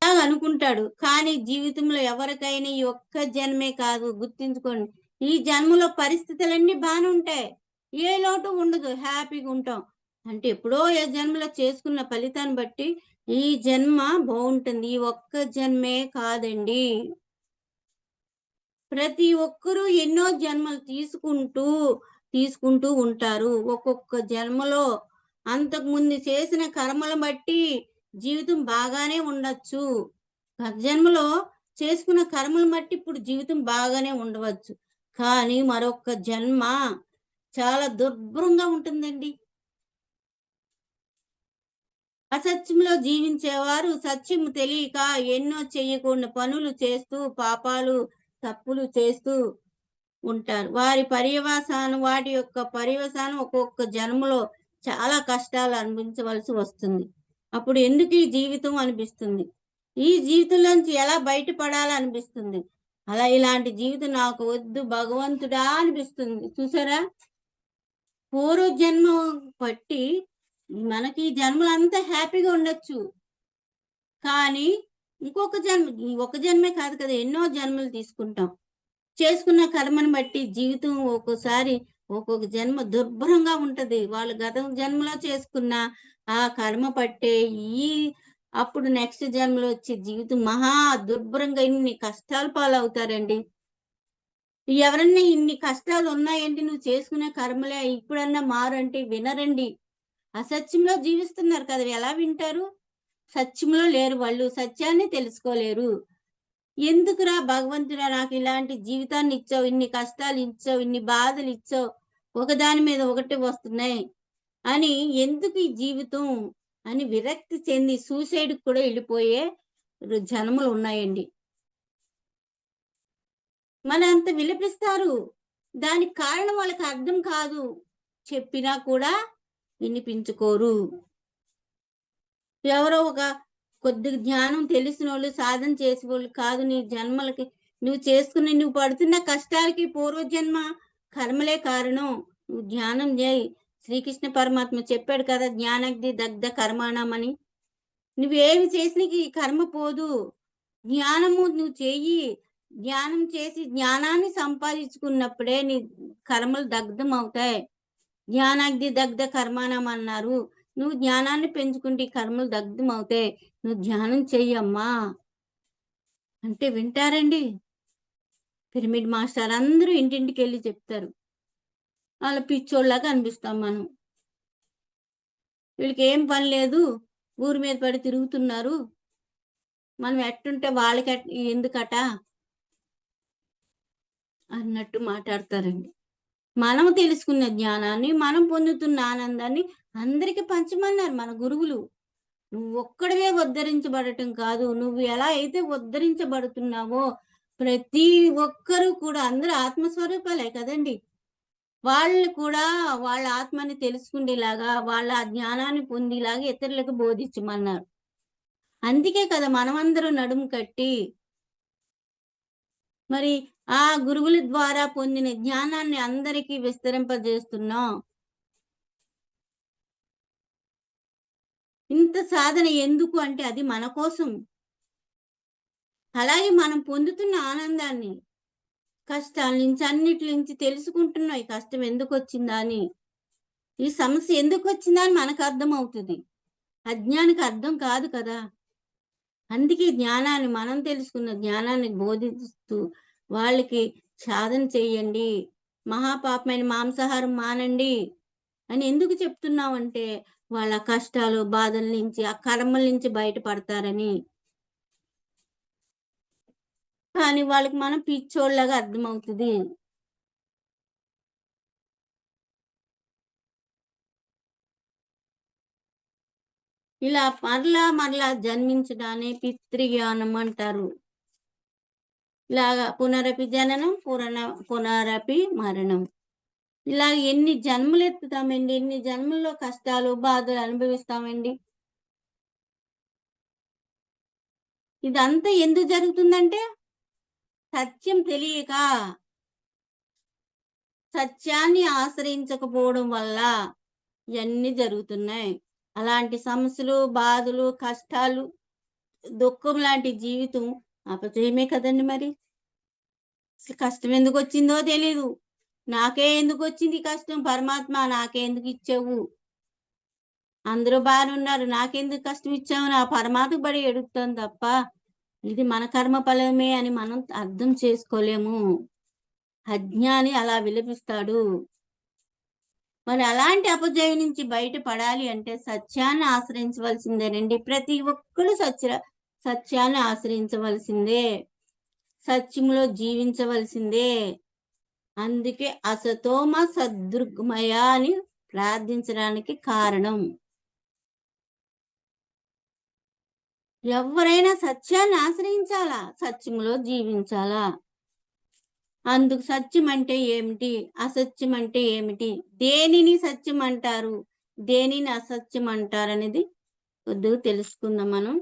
అలాగ అనుకుంటాడు. కానీ జీవితంలో ఎవరికైనా ఈ ఒక్క జన్మే కాదు, గుర్తించుకోండి. ఈ జన్మలో పరిస్థితులన్నీ బాగానే ఉంటాయి, ఏ లోటు ఉండదు, హ్యాపీగా ఉంటాం. అంటే ఎప్పుడో ఏ జన్మలో చేసుకున్న ఫలితాన్ని బట్టి ఈ జన్మ బాగుంటుంది. ఈ ఒక్క జన్మే కాదండి, ప్రతి ఒక్కరూ ఎన్నో జన్మలు తీసుకుంటూ ఉంటారు. ఒక్కొక్క జన్మలో అంతకుముందు చేసిన కర్మలు బట్టి జీవితం బాగానే ఉండొచ్చు. గత జన్మలో చేసుకున్న కర్మలు బట్టి ఇప్పుడు జీవితం బాగానే ఉండవచ్చు. కానీ మరొక జన్మ చాలా దుర్భరంగా ఉంటుందండి. అసత్యంలో జీవించేవారు సత్యం తెలియక ఎన్నో చేయకూడని పనులు చేస్తూ తప్పులు చేస్తూ ఉంటారు. వాటి యొక్క పర్యవసానం ఒక్కొక్క జన్మలో చాలా కష్టాలు అనుభవించవలసి వస్తుంది. అప్పుడు ఎందుకు ఈ జీవితం అనిపిస్తుంది, ఈ జీవితంలోంచి ఎలా బయటపడాలనిపిస్తుంది. అలా ఇలాంటి జీవితం నాకు వద్దు భగవంతుడా అనిపిస్తుంది. చూసారా, పూర్వజన్మ బట్టి మనకి ఈ జన్మలంతా హ్యాపీగా ఉండొచ్చు. కానీ ఇంకొక ఒక జన్మే కాదు కదా, ఎన్నో జన్మలు తీసుకుంటాం. చేసుకున్న కర్మను బట్టి జీవితం ఒక్కొక్క జన్మ దుర్భరంగా ఉంటది. వాళ్ళు గత జన్మలో చేసుకున్న ఆ కర్మ పట్టే అప్పుడు నెక్స్ట్ జన్మలో వచ్చే జీవితం మహా దుర్భరంగా ఇన్ని కష్టాల పాలవుతారండి. ఎవరన్నా ఇన్ని కష్టాలు ఉన్నాయండి, నువ్వు చేసుకునే కర్మలే ఇప్పుడన్నా మారంటే వినరండి. అసత్యంలో జీవిస్తున్నారు కదా, ఎలా వింటారు? సత్యంలో లేరు వాళ్ళు, సత్యాన్ని తెలుసుకోలేరు. ఎందుకురా భగవంతుడా నాకు ఇలాంటి జీవితాన్ని ఇచ్చావు, ఇన్ని కష్టాలు ఇచ్చావు, ఇన్ని బాధలు ఇచ్చావు, ఒకదాని మీద ఒకటి వస్తున్నాయి అని, ఎందుకు ఈ జీవితం అని విరక్తి చెంది సూసైడ్ కూడా వెళ్ళిపోయే జన్మలు ఉన్నాయండి. మన అంత విలపిస్తారు, దానికి కారణం వాళ్ళకి అర్థం కాదు, చెప్పినా కూడా వినిపించుకోరు. ఎవరో ఒక కొద్ది జ్ఞానం తెలిసిన వాళ్ళు, సాధన చేసే వాళ్ళు కాదు నీ జన్మలకి నువ్వు పడుతున్న కష్టాలకి పూర్వజన్మ కర్మలే కారణం. నువ్వు ధ్యానం చేయి. శ్రీకృష్ణ పరమాత్మ చెప్పాడు కదా, జ్ఞానగ్ని దగ్ధ కర్మాణమని. నువ్వేమి చేసిన ఈ కర్మ పోదు. జ్ఞానము నువ్వు చెయ్యి. జ్ఞానం చేసి జ్ఞానాన్ని సంపాదించుకున్నప్పుడే నీ కర్మలు దగ్ధం అవుతాయి. జ్ఞానాగ్ని దగ్ధ కర్మాణం అన్నారు. నువ్వు జ్ఞానాన్ని పెంచుకుంటే ఈ కర్మలు దగ్ధం అవుతాయి. నువ్వు ధ్యానం చెయ్యమ్మా అంటే వింటారండి? పిరమిడ్ మాస్టర్ అందరూ ఇంటింటికి వెళ్ళి చెప్తారు. వాళ్ళ పిచ్చోళ్ళలాగా అనిపిస్తాం మనం. వీళ్ళకి ఏం పని లేదు, ఊరి మీద పడి తిరుగుతున్నారు, మనం ఎట్టుంటే వాళ్ళకి ఎందుకట అన్నట్టు మాట్లాడతారండి. మనం తెలుసుకున్న జ్ఞానాన్ని, మనం పొందుతున్న ఆనందాన్ని అందరికి పంచమన్నారు మన గురువులు. నువ్వు ఒక్కడవే ఉద్ధరించబడటం కాదు, నువ్వు ఎలా అయితే ఉద్ధరించబడుతున్నావో ప్రతి ఒక్కరూ కూడా, అందరూ ఆత్మస్వరూపాలే కదండి. వాళ్ళు కూడా వాళ్ళ ఆత్మని తెలుసుకునేలాగా, వాళ్ళ జ్ఞానాన్ని పొందేలాగా ఇతరులకు బోధించమన్నారు. అందుకే కదా మనమందరూ నడుము కట్టి మరి ఆ గురువుల ద్వారా పొందిన జ్ఞానాన్ని అందరికీ విస్తరింపజేస్తున్నాం. ఇంత సాధన ఎందుకు అంటే అది మన కోసం. అలాగే మనం పొందుతున్న ఆనందాన్ని, కష్టాల నుంచి అన్నిటి నుంచి తెలుసుకుంటున్నాం. ఈ కష్టం ఎందుకు వచ్చిందా అని, ఈ సమస్య ఎందుకు వచ్చిందా అని మనకు అర్థం అవుతుంది. అజ్ఞానికి అర్థం కాదు కదా. అందుకే జ్ఞానాన్ని, మనం తెలుసుకున్న జ్ఞానాన్ని బోధిస్తూ వాళ్ళకి సాధన చేయండి, మహాపాపమైన మాంసాహారం మానండి అని ఎందుకు చెప్తున్నామంటే వాళ్ళ కష్టాలు, బాధల నుంచి, ఆ కర్మల నుంచి బయటపడతారని. కానీ వాళ్ళకి మనం పిచ్చోళ్ళగా అర్థమవుతుంది. ఇలా మరలా జన్మించడాన్ని పితృజ్ఞానం అంటారు. ఇలాగా పునరపి జననం, పునరపి మరణం. ఇలా ఎన్ని జన్మలు ఎత్తుతామండి, ఎన్ని జన్మల్లో కష్టాలు, బాధలు అనుభవిస్తామండి. ఇదంతా ఎందుకు జరుగుతుందంటే సత్యం తెలియక, సత్యాన్ని ఆశ్రయించకపోవడం వల్ల ఇవన్నీ జరుగుతున్నాయి. అలాంటి సమస్యలు, బాధలు, కష్టాలు, దుఃఖం లాంటి జీవితం అపజయమే కదండి. మరి అసలు కష్టం ఎందుకు వచ్చిందో తెలీదు. నాకే ఎందుకు వచ్చింది కష్టం, పరమాత్మ నాకే ఎందుకు ఇచ్చావు, అందరూ బాగానే ఉన్నారు, నాకెందుకు కష్టం ఇచ్చావు, నా పరమాత్మ బడి ఎడుగుతాను తప్ప ఇది మన కర్మ ఫలమే అని మనం అర్థం చేసుకోలేము. అజ్ఞాని అలా విలపిస్తాడు. మరి అలాంటి అపజయం నుంచి బయటపడాలి అంటే సత్యాన్ని ఆశ్రయించవలసిందేనండి. ప్రతి ఒక్కరు సత్యాన్ని ఆశ్రయించవలసిందే, సత్యంలో జీవించవలసిందే. అందుకే అసతోమ సద్రుగ్మయ అని ప్రార్థించడానికి కారణం. ఎవరైనా సత్యాన్ని ఆశ్రయించాలా, సత్యంలో జీవించాలా. అందుకు సత్యం అంటే ఏమిటి, అసత్యం అంటే ఏమిటి, దేనిని సత్యం అంటారు, దేనిని అసత్యం అంటారు అనేది కొద్దిగా తెలుసుకుందాం మనం.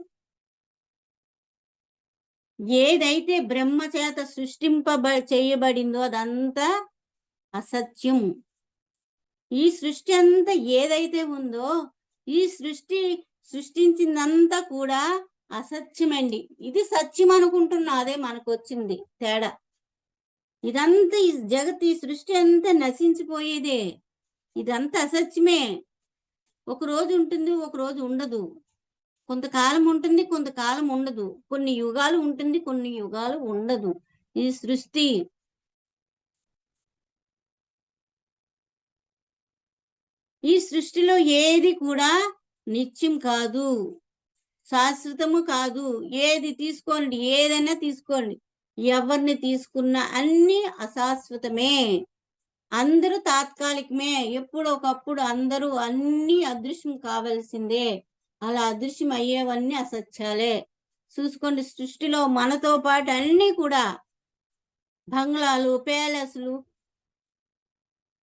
ఏదైతే బ్రహ్మ చేత చేయబడిందో అదంతా అసత్యం. ఈ సృష్టి అంతా ఏదైతే ఉందో, ఈ సృష్టించిందంతా కూడా అసత్యమండి. ఇది సత్యం అనుకుంటున్నా, అదే మనకు వచ్చింది తేడా. ఇదంతా ఈ జగత్, ఈ సృష్టి అంతా నశించిపోయేదే. ఇదంతా అసత్యమే. ఒక రోజు ఉంటుంది, ఒక రోజు ఉండదు. కొంతకాలం ఉంటుంది, కొంతకాలం ఉండదు. కొన్ని యుగాలు ఉంటుంది, కొన్ని యుగాలు ఉండదు. ఈ సృష్టి. ఈ సృష్టిలో ఏది కూడా నిత్యం కాదు, శాశ్వతము కాదు. ఏది తీసుకోండి, ఏదైనా తీసుకోండి, ఎవరిని తీసుకున్నా అన్ని అశాశ్వతమే. అందరూ తాత్కాలికమే. ఎప్పుడో ఒకప్పుడు అందరూ అన్ని అదృశ్యం కావాల్సిందే. అలా అదృశ్యం అయ్యేవన్నీ అసత్యాలే. చూసుకోండి, సృష్టిలో మనతో పాటు అన్ని కూడా బంగ్లాలు, ప్యాలెస్లు,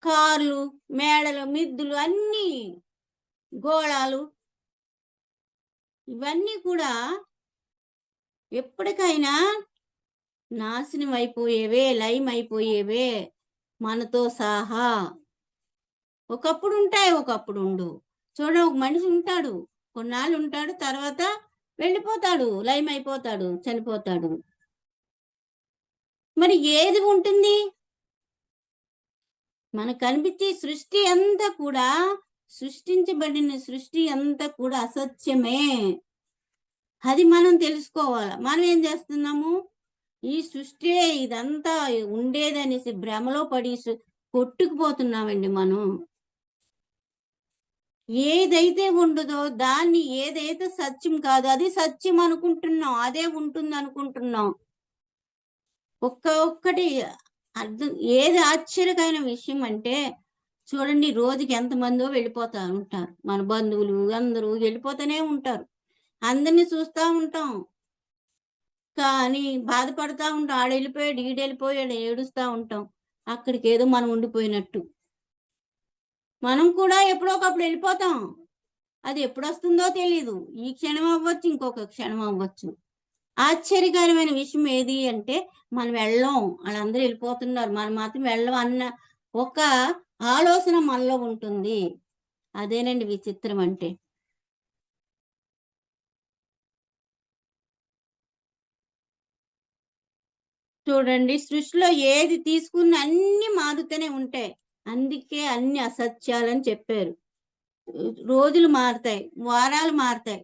కార్లు, మేడలు, మిద్దులు, అన్ని గోళాలు, ఇవన్నీ కూడా ఎప్పటికైనా నాశనం అయిపోయేవే, లయం అయిపోయేవే మనతో సహా. ఒకప్పుడు ఉంటాయి, ఒకప్పుడు ఉండు. చూడండి, ఒక మనిషి ఉంటాడు, కొన్నాళ్ళు ఉంటాడు, తర్వాత వెళ్ళిపోతాడు, లయం అయిపోతాడు, చనిపోతాడు. మరి ఏది ఉంటుంది? మనకు కనిపించే సృష్టి అంతా కూడా, సృష్టించబడిన సృష్టి అంతా కూడా అసత్యమే. అది మనం తెలుసుకోవాలి. మనం ఏం చేస్తున్నాము? ఈ సృష్టి ఇదంతా ఉండేదనేసి భ్రమలో పడి కొట్టుకుపోతున్నామండి మనం. ఏదైతే ఉండదో దాన్ని, ఏదైతే సత్యం కాదు అది సత్యం అనుకుంటున్నాం, అదే ఉంటుంది అనుకుంటున్నాం. ఒక్కటి అర్థం. ఏది ఆశ్చర్యకరమైన విషయం అంటే, చూడండి, రోజుకి ఎంతమందో వెళ్ళిపోతా ఉంటారు. మన బంధువులు అందరూ వెళ్ళిపోతూనే ఉంటారు. అందరినీ చూస్తూ ఉంటాం, కానీ బాధపడతా ఉంటాం. ఆడెళ్ళిపోయాడు, ఈడెళ్ళిపోయాడు, ఏడుస్తూ ఉంటాం. అక్కడికి ఏదో మనం ఉండిపోయినట్టు. మనం కూడా ఎప్పుడో ఒకప్పుడు వెళ్ళిపోతాం. అది ఎప్పుడు వస్తుందో తెలీదు. ఈ క్షణం అవ్వచ్చు, ఇంకొక క్షణం అవ్వచ్చు. ఆశ్చర్యకరమైన విషయం ఏది అంటే, మనం వెళ్ళం, వాళ్ళందరూ వెళ్ళిపోతున్నారు, మనం మాత్రం వెళ్ళం అన్న ఒక ఆలోచన మనలో ఉంటుంది. అదేనండి విచిత్రం అంటే. చూడండి, సృష్టిలో ఏది తీసుకున్న అన్ని మారుతూనే ఉంటాయి. అందుకే అన్ని అసత్యాలని చెప్పారు. రోజులు మారుతాయి, వారాలు మారుతాయి.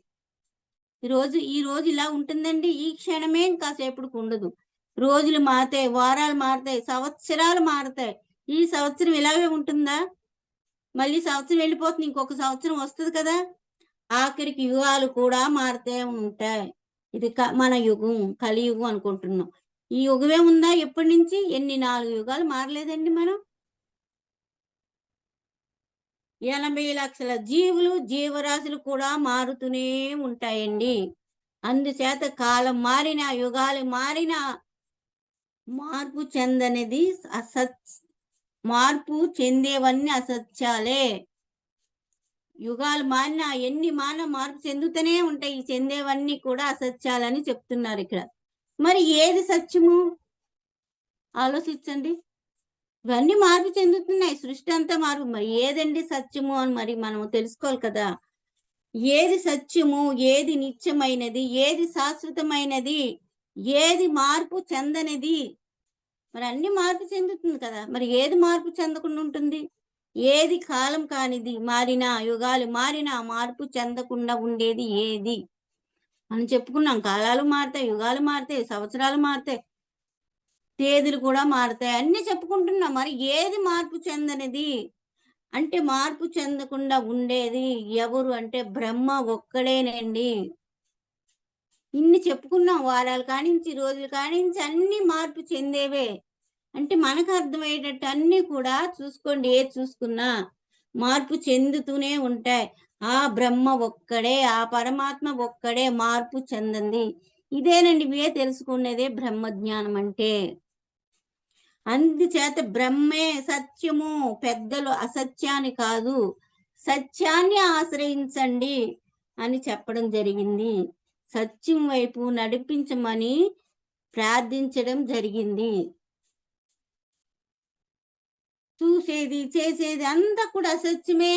ఈ రోజు ఇలా ఉంటుందండి, ఈ క్షణమే కాసేపటికి ఉండదు. రోజులు మారుతాయి, వారాలు మారుతాయి, సంవత్సరాలు మారుతాయి. ఈ సంవత్సరం ఇలాగే ఉంటుందా? మళ్ళీ సంవత్సరం వెళ్ళిపోతుంది, ఇంకొక సంవత్సరం వస్తుంది కదా. ఆఖరికి యుగాలు కూడా మారుతూ ఉంటాయి. ఇది మన యుగం, కలియుగం అనుకుంటున్నాం. ఈ యుగమే ఉందా ఎప్పటి నుంచి? 4 యుగాలు మారలేదండి మనం. 80 లక్షల జీవులు, జీవరాశులు కూడా మారుతూనే ఉంటాయండి. అందుచేత కాలం మారినా, యుగాలు మారినా మార్పు చెందనేది మార్పు చెందేవన్నీ అసత్యాలే. యుగాలు మారినా, ఎన్ని మారినా మార్పు చెందుతూనే ఉంటాయి. ఈ చెందేవన్నీ కూడా అసత్యాలని చెప్తున్నారు ఇక్కడ. మరి ఏది సత్యము? ఆలోచించండి. ఇవన్నీ మార్పు చెందుతున్నాయి, సృష్టి అంతా మార్పు. మరి ఏదండి సత్యము అని మరి మనం తెలుసుకోవాలి కదా. ఏది సత్యము, ఏది నిత్యమైనది, ఏది శాశ్వతమైనది, ఏది మార్పు చెందనిది? మరి అన్ని మార్పు చెందుతుంది కదా. మరి ఏది మార్పు చెందకుండా ఉంటుంది? ఏది కాలం కానిది, మారినా, యుగాలు మారినా మార్పు చెందకుండా ఉండేది ఏది? మనం చెప్పుకున్నాం, కాలాలు మారుతాయి, యుగాలు మారుతాయి, సంవత్సరాలు మారుతాయి, తేదీలు కూడా మారుతాయి, అన్ని చెప్పుకుంటున్నాం. మరి ఏది మార్పు చెందనిది? అంటే మార్పు చెందకుండా ఉండేది ఎవరు అంటే బ్రహ్మ ఒక్కడేనండి. ఇన్ని చెప్పుకున్నాం, వారాలు కానించి, రోజులు కానించి అన్ని మార్పు చెందేవే. అంటే మనకు అర్థమయ్యేటట్టు అన్ని కూడా చూసుకోండి, ఏది చూసుకున్నా మార్పు చెందుతూనే ఉంటాయి. ఆ బ్రహ్మ ఒక్కడే, ఆ పరమాత్మ ఒక్కడే, మార్పు చెందంది. ఇదేనండి తెలుసుకునేదే బ్రహ్మ జ్ఞానం అంటే. అందుచేత బ్రహ్మే సత్యము. పెద్దలు అసత్యాన్ని కాదు, సత్యాన్ని ఆశ్రయించండి అని చెప్పడం జరిగింది. సత్యం వైపు నడిపించమని ప్రార్థించడం జరిగింది. చూసేది, చేసేది అంతా కూడా అసత్యమే.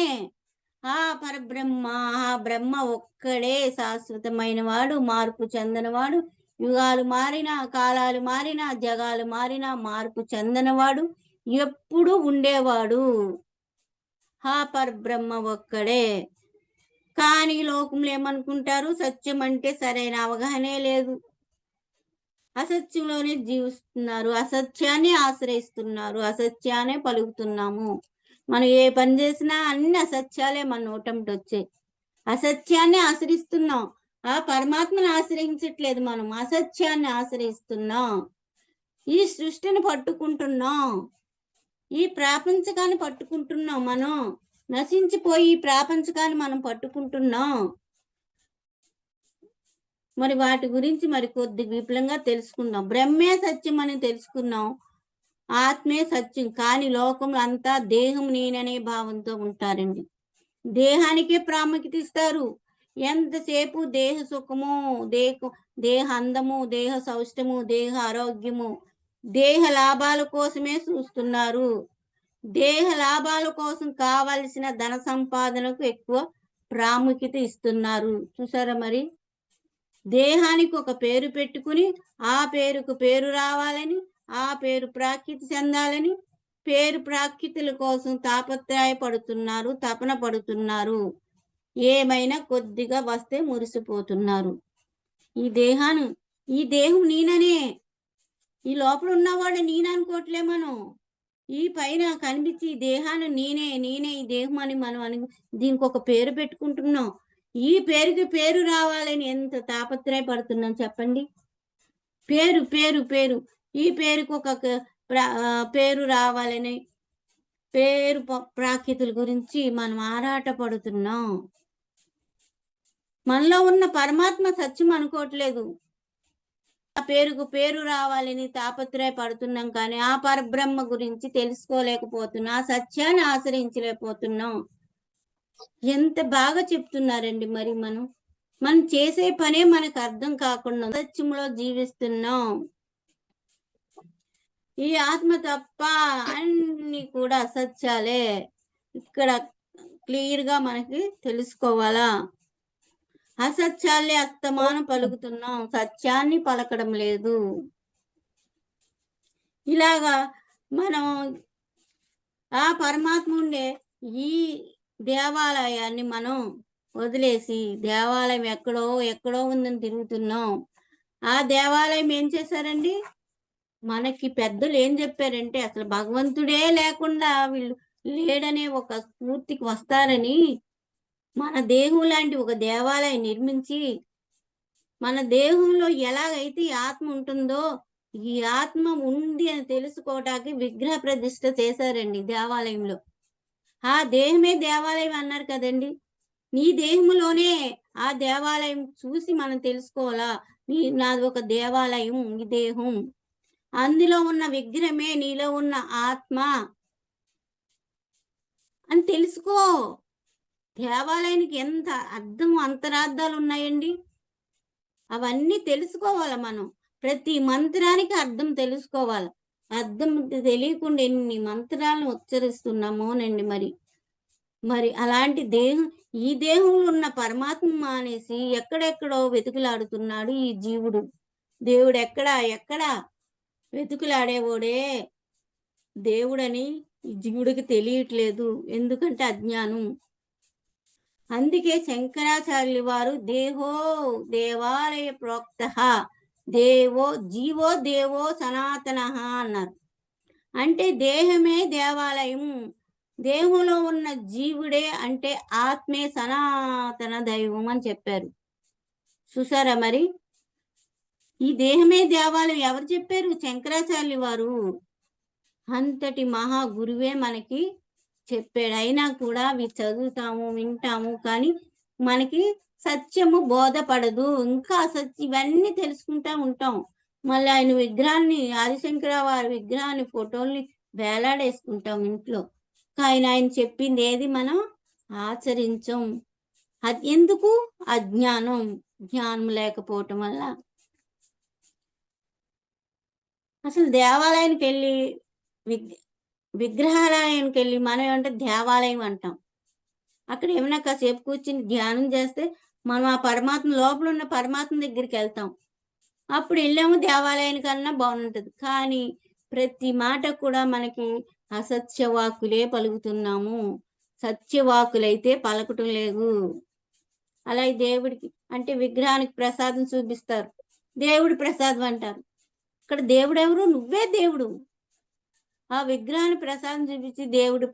ఆ పరబ్రహ్మ, ఆ బ్రహ్మ ఒక్కడే శాశ్వతమైన వాడు, మార్పు చెందనవాడు. యుగాలు మారినా, కాలాలు మారినా, జగాలు మారినా మార్పు చెందనవాడు, ఎప్పుడు ఉండేవాడు. ఆ పరబ్రహ్మ ఒక్కడే. కానీ లోకంలో ఏమనుకుంటారు? సత్యం అంటే సరైన అవగాహనే లేదు, అసత్యంలోనే జీవిస్తున్నారు, అసత్యాన్ని ఆశ్రయిస్తున్నారు, అసత్యాన్ని పలుకుతున్నాము. మనం ఏ పని చేసినా అన్ని అసత్యాలే మన నోటంటి వచ్చాయి. అసత్యాన్ని ఆశ్రయిస్తున్నాం, ఆ పరమాత్మను ఆశ్రయించట్లేదు, మనం అసత్యాన్ని ఆశ్రయిస్తున్నాం. ఈ సృష్టిని పట్టుకుంటున్నాం, ఈ ప్రాపంచకాన్ని పట్టుకుంటున్నాం. మనం నశించిపోయి ఈ ప్రాపంచకాన్ని మనం పట్టుకుంటున్నాం. మరి వాటి గురించి మరి కొద్ది విపులంగా తెలుసుకుందాం. బ్రహ్మే సత్యం అని తెలుసుకున్నాం, ఆత్మే సత్యం. కానీ లోకంలో అంతా దేహం నేననే భావంతో ఉంటారండి. దేహానికే ప్రాముఖ్యత ఇస్తారు, ఎంతసేపు దేహ సుఖము, దేహ అందము, దేహ సౌష్టము, దేహ ఆరోగ్యము, దేహ లాభాల కోసమే చూస్తున్నారు. దేహ లాభాల కోసం కావలసిన ధన సంపాదనకు ఎక్కువ ప్రాముఖ్యత ఇస్తున్నారు. చూసారా మరి? దేహానికి ఒక పేరు పెట్టుకుని ఆ పేరుకు పేరు రావాలని, ఆ పేరు ప్రాఖ్యాతి చెందాలని, పేరు ప్రాఖ్యాతుల కోసం తాపత్రయపడుతున్నారు, తపన పడుతున్నారు. ఏమైనా కొద్దిగా వస్తే మురిసిపోతున్నారు. ఈ దేహం నేననే, ఈ లోపల ఉన్నవాడు నేననుకోవట్లే మనం. ఈ పైన కనిపించి ఈ దేహాన్ని నేనే ఈ దేహం అని మనం దీనికి ఒక పేరు పెట్టుకుంటున్నాం. ఈ పేరుకి పేరు రావాలని ఎంత తాపత్రయపడుతున్నాం చెప్పండి. పేరు పేరు పేరు ఈ పేరుకు ఒక పేరు రావాలని, పేరు ప్రాఖ్యాతుల గురించి మనం ఆరాటపడుతున్నాం. మనలో ఉన్న పరమాత్మ సత్యం అనుకోవట్లేదు. ఆ పేరుకు పేరు రావాలని తాపత్రయపడుతున్నాం, కానీ ఆ పరబ్రహ్మ గురించి తెలుసుకోలేకపోతున్నాం, ఆ సత్యాన్ని ఆచరించలేకపోతున్నాం. ఎంత బాగా చెప్తున్నారండి. మరి మనం చేసే పనే మనకు అర్థం కాకుండా సత్యంలో జీవిస్తున్నాం. ఈ ఆత్మ తప్ప అన్ని కూడా అసత్యాలే. ఇక్కడ క్లియర్ గా మనకి తెలుసుకోవాలా. అసత్యాలే అస్తమానం పలుకుతున్నాం, సత్యాన్ని పలకడం లేదు. ఇలాగా మనం ఆ పరమాత్మ ఉండే ఈ దేవాలయాన్ని మనం వదిలేసి దేవాలయం ఎక్కడో ఉందని తిరుగుతున్నాం. ఆ దేవాలయం ఏం చేశారండి? మనకి పెద్దలు ఏం చెప్పారంటే అసలు భగవంతుడే లేకుండా వీళ్ళు లేడనే ఒక స్ఫూర్తికి వస్తారని మన దేహం లాంటి ఒక దేవాలయం నిర్మించి, మన దేహంలో ఎలాగైతే ఈ ఆత్మ ఉంటుందో ఈ ఆత్మ ఉంది అని తెలుసుకోవడానికి విగ్రహ ప్రతిష్ఠ చేశారండి దేవాలయంలో. ఆ దేహమే దేవాలయం అన్నారు కదండి. నీ దేహంలోనే ఆ దేవాలయం చూసి మనం తెలుసుకోవాలా. నాది ఒక దేవాలయం, ఈ దేహం, అందులో ఉన్న విగ్రహమే నీలో ఉన్న ఆత్మ అని తెలుసుకో. దేవాలయానికి ఎంత అర్థం అంతరార్థాలు ఉన్నాయండి. అవన్నీ తెలుసుకోవాలి మనం. ప్రతి మంత్రానికి అర్థం తెలుసుకోవాలి. అర్థం తెలియకుండా ఎన్ని మంత్రాలను ఉచ్చరిస్తున్నామోనండి. మరి అలాంటి ఈ దేహంలో ఉన్న పరమాత్మ మానేసి ఎక్కడెక్కడో వెతుకులాడుతున్నాడు ఈ జీవుడు. దేవుడు ఎక్కడా వెతుకులాడేవాడే దేవుడని ఈ జీవుడికి తెలియట్లేదు. ఎందుకంటే అజ్ఞానం. అందుకే శంకరాచార్యులు వారు దేవాలయ ప్రోక్త జీవో దేవో సనాతన అన్నారు. అంటే దేహమే దేవాలయం, దేహంలో ఉన్న జీవుడే అంటే ఆత్మే సనాతన దైవం అని చెప్పారు. చూసారా మరి? ఈ దేహమే దేవాలయం ఎవరు చెప్పారు? శంకరాచార్యులు వారు. అంతటి మహా గురువే మనకి చెప్పాడు. అయినా కూడా అవి చదువుతాము, వింటాము, కానీ మనకి సత్యము బోధపడదు. ఇంకా ఇవన్నీ తెలుసుకుంటా ఉంటాం. మళ్ళీ ఆయన విగ్రహాన్ని, ఆదిశంకర వారి విగ్రహాన్ని, ఫోటోల్ని వేలాడేసుకుంటాం ఇంట్లో. ఆయన చెప్పింది ఏది మనం ఆచరించం. అది ఎందుకు? అజ్ఞానం, జ్ఞానం లేకపోవటం వల్ల. అసలు దేవాలయానికి వెళ్ళి విగ్రహాలయానికి వెళ్ళి మనం ఏమంటే దేవాలయం అంటాం. అక్కడ ఏమైనా కాసేపు కూర్చుని ధ్యానం చేస్తే మనం ఆ పరమాత్మ లోపల ఉన్న పరమాత్మ దగ్గరికి వెళ్తాం. అప్పుడు వెళ్ళాము దేవాలయానికన్నా బాగుంటుంది. కానీ ప్రతి మాట కూడా మనకి అసత్యవాకులే పలుకుతున్నాము, సత్యవాకులైతే పలకటం లేదు. అలాగే దేవుడికి అంటే విగ్రహానికి ప్రసాదం చూపిస్తారు, దేవుడి ప్రసాదం అంటారు. ఇక్కడ దేవుడు ఎవరు? నువ్వే దేవుడు. ఆ విగ్రహాన్ని ప్రసాదం చూపించి దేవుడి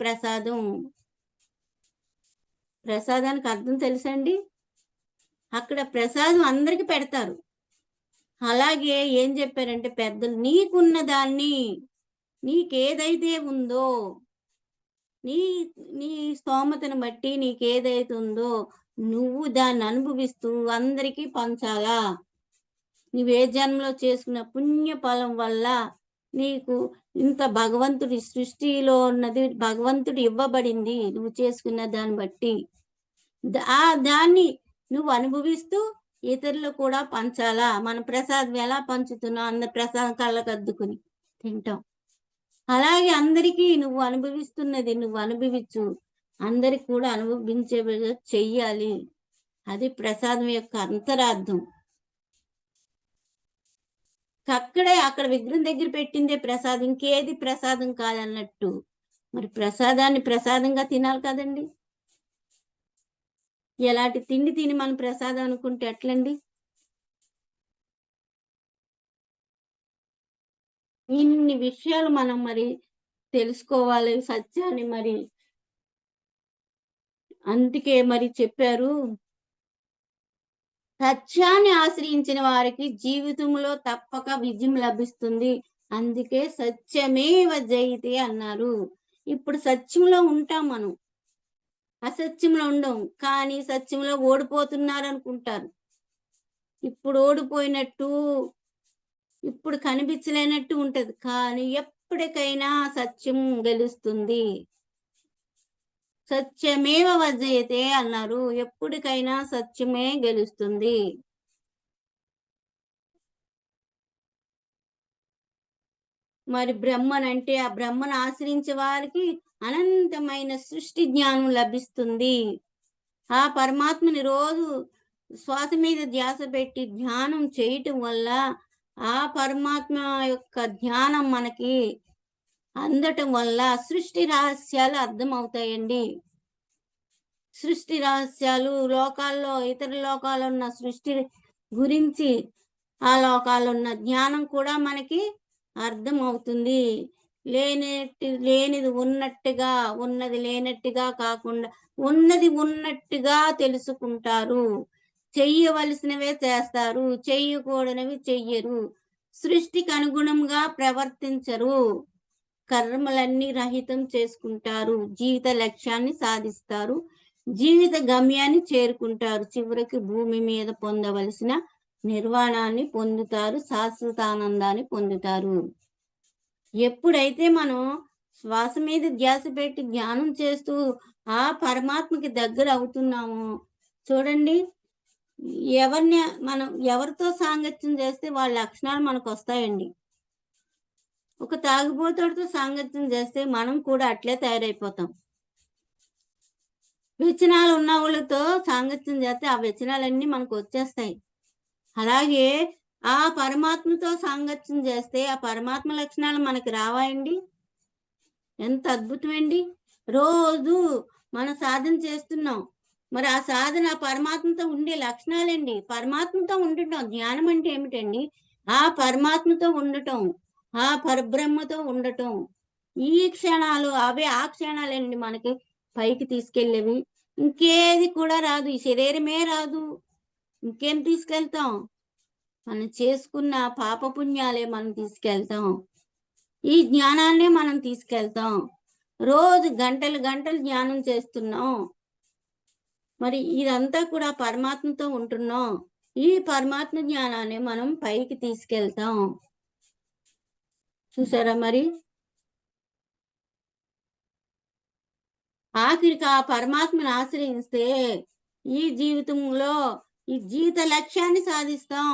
ప్రసాదానికి అర్థం తెలుసండి? అక్కడ ప్రసాదం అందరికి పెడతారు. అలాగే ఏం చెప్పారంటే పెద్దలు, నీకున్న దాన్ని, నీకేదైతే ఉందో, నీ స్తోమతను బట్టి నీకేదైతే ఉందో నువ్వు దాన్ని అనుభవిస్తూ అందరికీ పంచాలా. నువ్వే జన్మలో చేసుకున్న పుణ్య ఫలం వల్ల నీకు ఇంత భగవంతుడి సృష్టిలో ఉన్నది భగవంతుడు ఇవ్వబడింది. నువ్వు చేసుకున్న దాన్ని బట్టి దాన్ని నువ్వు అనుభవిస్తూ ఇతరులు కూడా పంచాలా. మన ప్రసాదం ఎలా పంచుతున్నావు, అందరి ప్రసాదం కళ్ళకు అద్దుకుని తింటాం. అలాగే అందరికీ నువ్వు అనుభవిస్తున్నది నువ్వు అనుభవించు, అందరికి కూడా అనుభవించే చెయ్యాలి. అది ప్రసాదం యొక్క అంతరార్థం. అక్కడ విగ్రహం దగ్గర పెట్టిందే ప్రసాదం, ఇంకేది ప్రసాదం కాదన్నట్టు. మరి ప్రసాదాన్ని ప్రసాదంగా తినాలి కదండి. ఎలాంటి తిండి తిని మనం ప్రసాదం అనుకుంటే ఎట్లండి? ఇన్ని విషయాలు మనం మరి తెలుసుకోవాలి సత్యాన్ని. మరి అందుకే మరి చెప్పారు, సత్యాన్ని ఆశ్రయించిన వారికి జీవితంలో తప్పక విజయం లభిస్తుంది. అందుకే సత్యమేవ జయతే అన్నారు. ఇప్పుడు సత్యంలో ఉంటాం మనం, అసత్యంలో ఉండం. కానీ సత్యంలో ఓడిపోతున్నారు అనుకుంటారు. ఇప్పుడు ఓడిపోయినట్టు, ఇప్పుడు కనిపించలేనట్టు ఉంటది. కానీ ఎప్పటికైనా సత్యం గెలుస్తుంది. సత్యమేవ వర్జయతే అన్నారు. ఎప్పటికైనా సత్యమే గెలుస్తుంది. మరి బ్రహ్మనంటే ఆ బ్రహ్మను ఆశ్రయించే వారికి అనంతమైన సృష్టి జ్ఞానం లభిస్తుంది. ఆ పరమాత్మని రోజు శ్వాస మీద ధ్యాస పెట్టి ధ్యానం చేయటం వల్ల ఆ పరమాత్మ యొక్క ధ్యానం మనకి అందటం వల్ల సృష్టి రహస్యాలు అర్థమవుతాయండి. సృష్టి రహస్యాలు, లోకాల్లో ఇతర లోకాల్లో ఉన్న సృష్టి గురించి, ఆ లోకాల్లో ఉన్న జ్ఞానం కూడా మనకి అర్థం అవుతుంది. లేనిది ఉన్నట్టుగా, ఉన్నది లేనట్టుగా కాకుండా ఉన్నది ఉన్నట్టుగా తెలుసుకుంటారు. చెయ్యవలసినవే చేస్తారు, చెయ్యకూడనివి చెయ్యరు, సృష్టికి అనుగుణంగా ప్రవర్తించరు, కర్మలన్నీ రహితం చేసుకుంటారు, జీవిత లక్ష్యాన్ని సాధిస్తారు, జీవిత గమ్యాన్ని చేరుకుంటారు, చివరికి భూమి మీద పొందవలసిన నిర్వాణాన్ని పొందుతారు, శాశ్వతానందాన్ని పొందుతారు. ఎప్పుడైతే మనం శ్వాస మీద ధ్యాస పెట్టి ధ్యానం చేస్తూ ఆ పరమాత్మకి దగ్గర అవుతున్నామో, చూడండి, మనం ఎవరితో సాంగత్యం చేస్తే వాళ్ళ లక్షణాలు మనకు వస్తాయండి. ఒక తాగుబోతుడితో సాంగత్యం చేస్తే మనం కూడా అట్లే తయారైపోతాం. వ్యసనాలు ఉన్న వాళ్ళతో సాంగత్యం చేస్తే ఆ వ్యసనాలన్నీ మనకు వచ్చేస్తాయి. అలాగే ఆ పరమాత్మతో సాంగత్యం చేస్తే ఆ పరమాత్మ లక్షణాలు మనకి రావాయండి. ఎంత అద్భుతమండి. రోజు మన సాధన చేస్తున్నాం, మరి ఆ సాధన పరమాత్మతో ఉండే లక్షణాలండి. పరమాత్మతో ఉండటం జ్ఞానం అంటే ఏమిటండి? ఆ పరమాత్మతో ఉండటం, ఆ పరబ్రహ్మతో ఉండటం. ఈ క్షణాలు అవే ఆ క్షణాలండి మనకి పైకి తీసుకెళ్ళేవి. ఇంకేది కూడా రాదు, ఈ శరీరమే రాదు, ఇంకేం తీసుకెళ్తాం? మనం చేసుకున్న పాపపుణ్యాలే మనం తీసుకెళ్తాం, ఈ జ్ఞానాన్నే మనం తీసుకెళ్తాం. రోజు గంటలు గంటలు జ్ఞానం చేస్తున్నాం, మరి ఇదంతా కూడా పరమాత్మతో ఉంటున్నాం. ఈ పరమాత్మ జ్ఞానాన్ని మనం పైకి తీసుకెళ్తాం. చూసారా? మరి ఆఖరికి ఆ పరమాత్మను ఆశ్రయిస్తే ఈ జీవితంలో ఈ జీవిత లక్ష్యాన్ని సాధిస్తాం.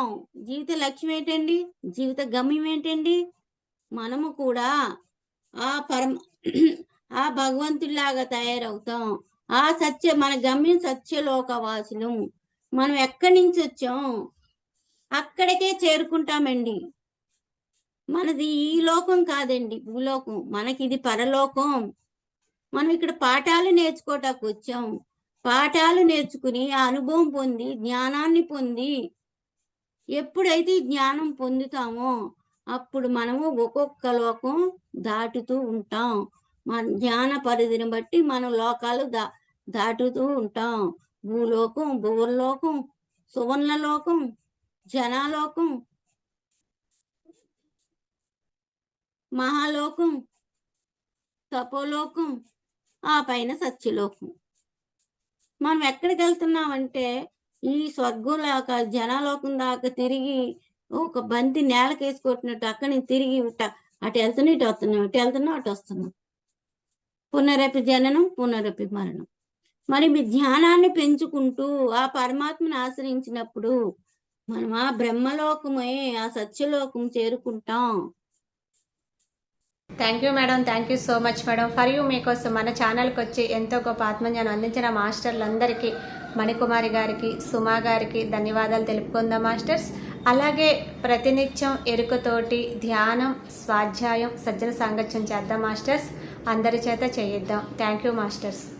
జీవిత లక్ష్యం ఏంటండి? జీవిత గమ్యం ఏంటండి? మనము కూడా ఆ ఆ భగవంతుడిలాగా తయారవుతాం. మన గమ్యం సత్యలోకవాసులం. మనం ఎక్కడి నుంచి వచ్చాం అక్కడికే చేరుకుంటామండి. మనది ఈ లోకం కాదండి, భూలోకం. మనకి ఇది పరలోకం. మనం ఇక్కడ పాఠాలు నేర్చుకోవటానికి వచ్చాం. పాఠాలు నేర్చుకుని ఆ అనుభవం పొంది జ్ఞానాన్ని పొంది ఎప్పుడైతే జ్ఞానం పొందుతామో అప్పుడు మనము ఒక్కొక్క లోకం దాటుతూ ఉంటాం. మన జ్ఞాన పరిధిని బట్టి మనం లోకాలు దాటుతూ ఉంటాం. భూలోకం, భువర్లోకం, సువర్ణలోకం, జనాలోకం, మహాలోకం, తపోలోకం, ఆ పైన సత్యలోకం. మనం ఎక్కడికి వెళ్తున్నామంటే ఈ స్వర్గంలోక జనాలోకం దాకా తిరిగి ఒక బంతి నేలకేసి కొట్టినట్టు అక్కడి నుంచి తిరిగి అటు వెళ్తున్నా ఇటు వస్తున్నాం, ఇటు వెళ్తున్నాం అటు వస్తున్నాం. పునరపి జననం, పునరపి మరణం. మరి మీ ధ్యానాన్ని పెంచుకుంటూ ఆ పరమాత్మను ఆశ్రయించినప్పుడు మనం ఆ బ్రహ్మలోకమే ఆ సత్యలోకం చేరుకుంటాం. Thank you madam, thank you so much madam. For you మీకోసం మన ఛానల్కి వచ్చి ఎంతో గొప్ప ఆత్మజ్ఞానం అందించిన మాస్టర్లందరికీ, మణికుమారి గారికి, సుమా గారికి ధన్యవాదాలు తెలుపుకుందాం మాస్టర్స్. అలాగే ప్రతినిత్యం ఎరుకతోటి ధ్యానం, స్వాధ్యాయం, సజ్జన సాంగత్యం చేద్దాం మాస్టర్స్. అందరి చేత చేయిద్దాం. Thank you masters.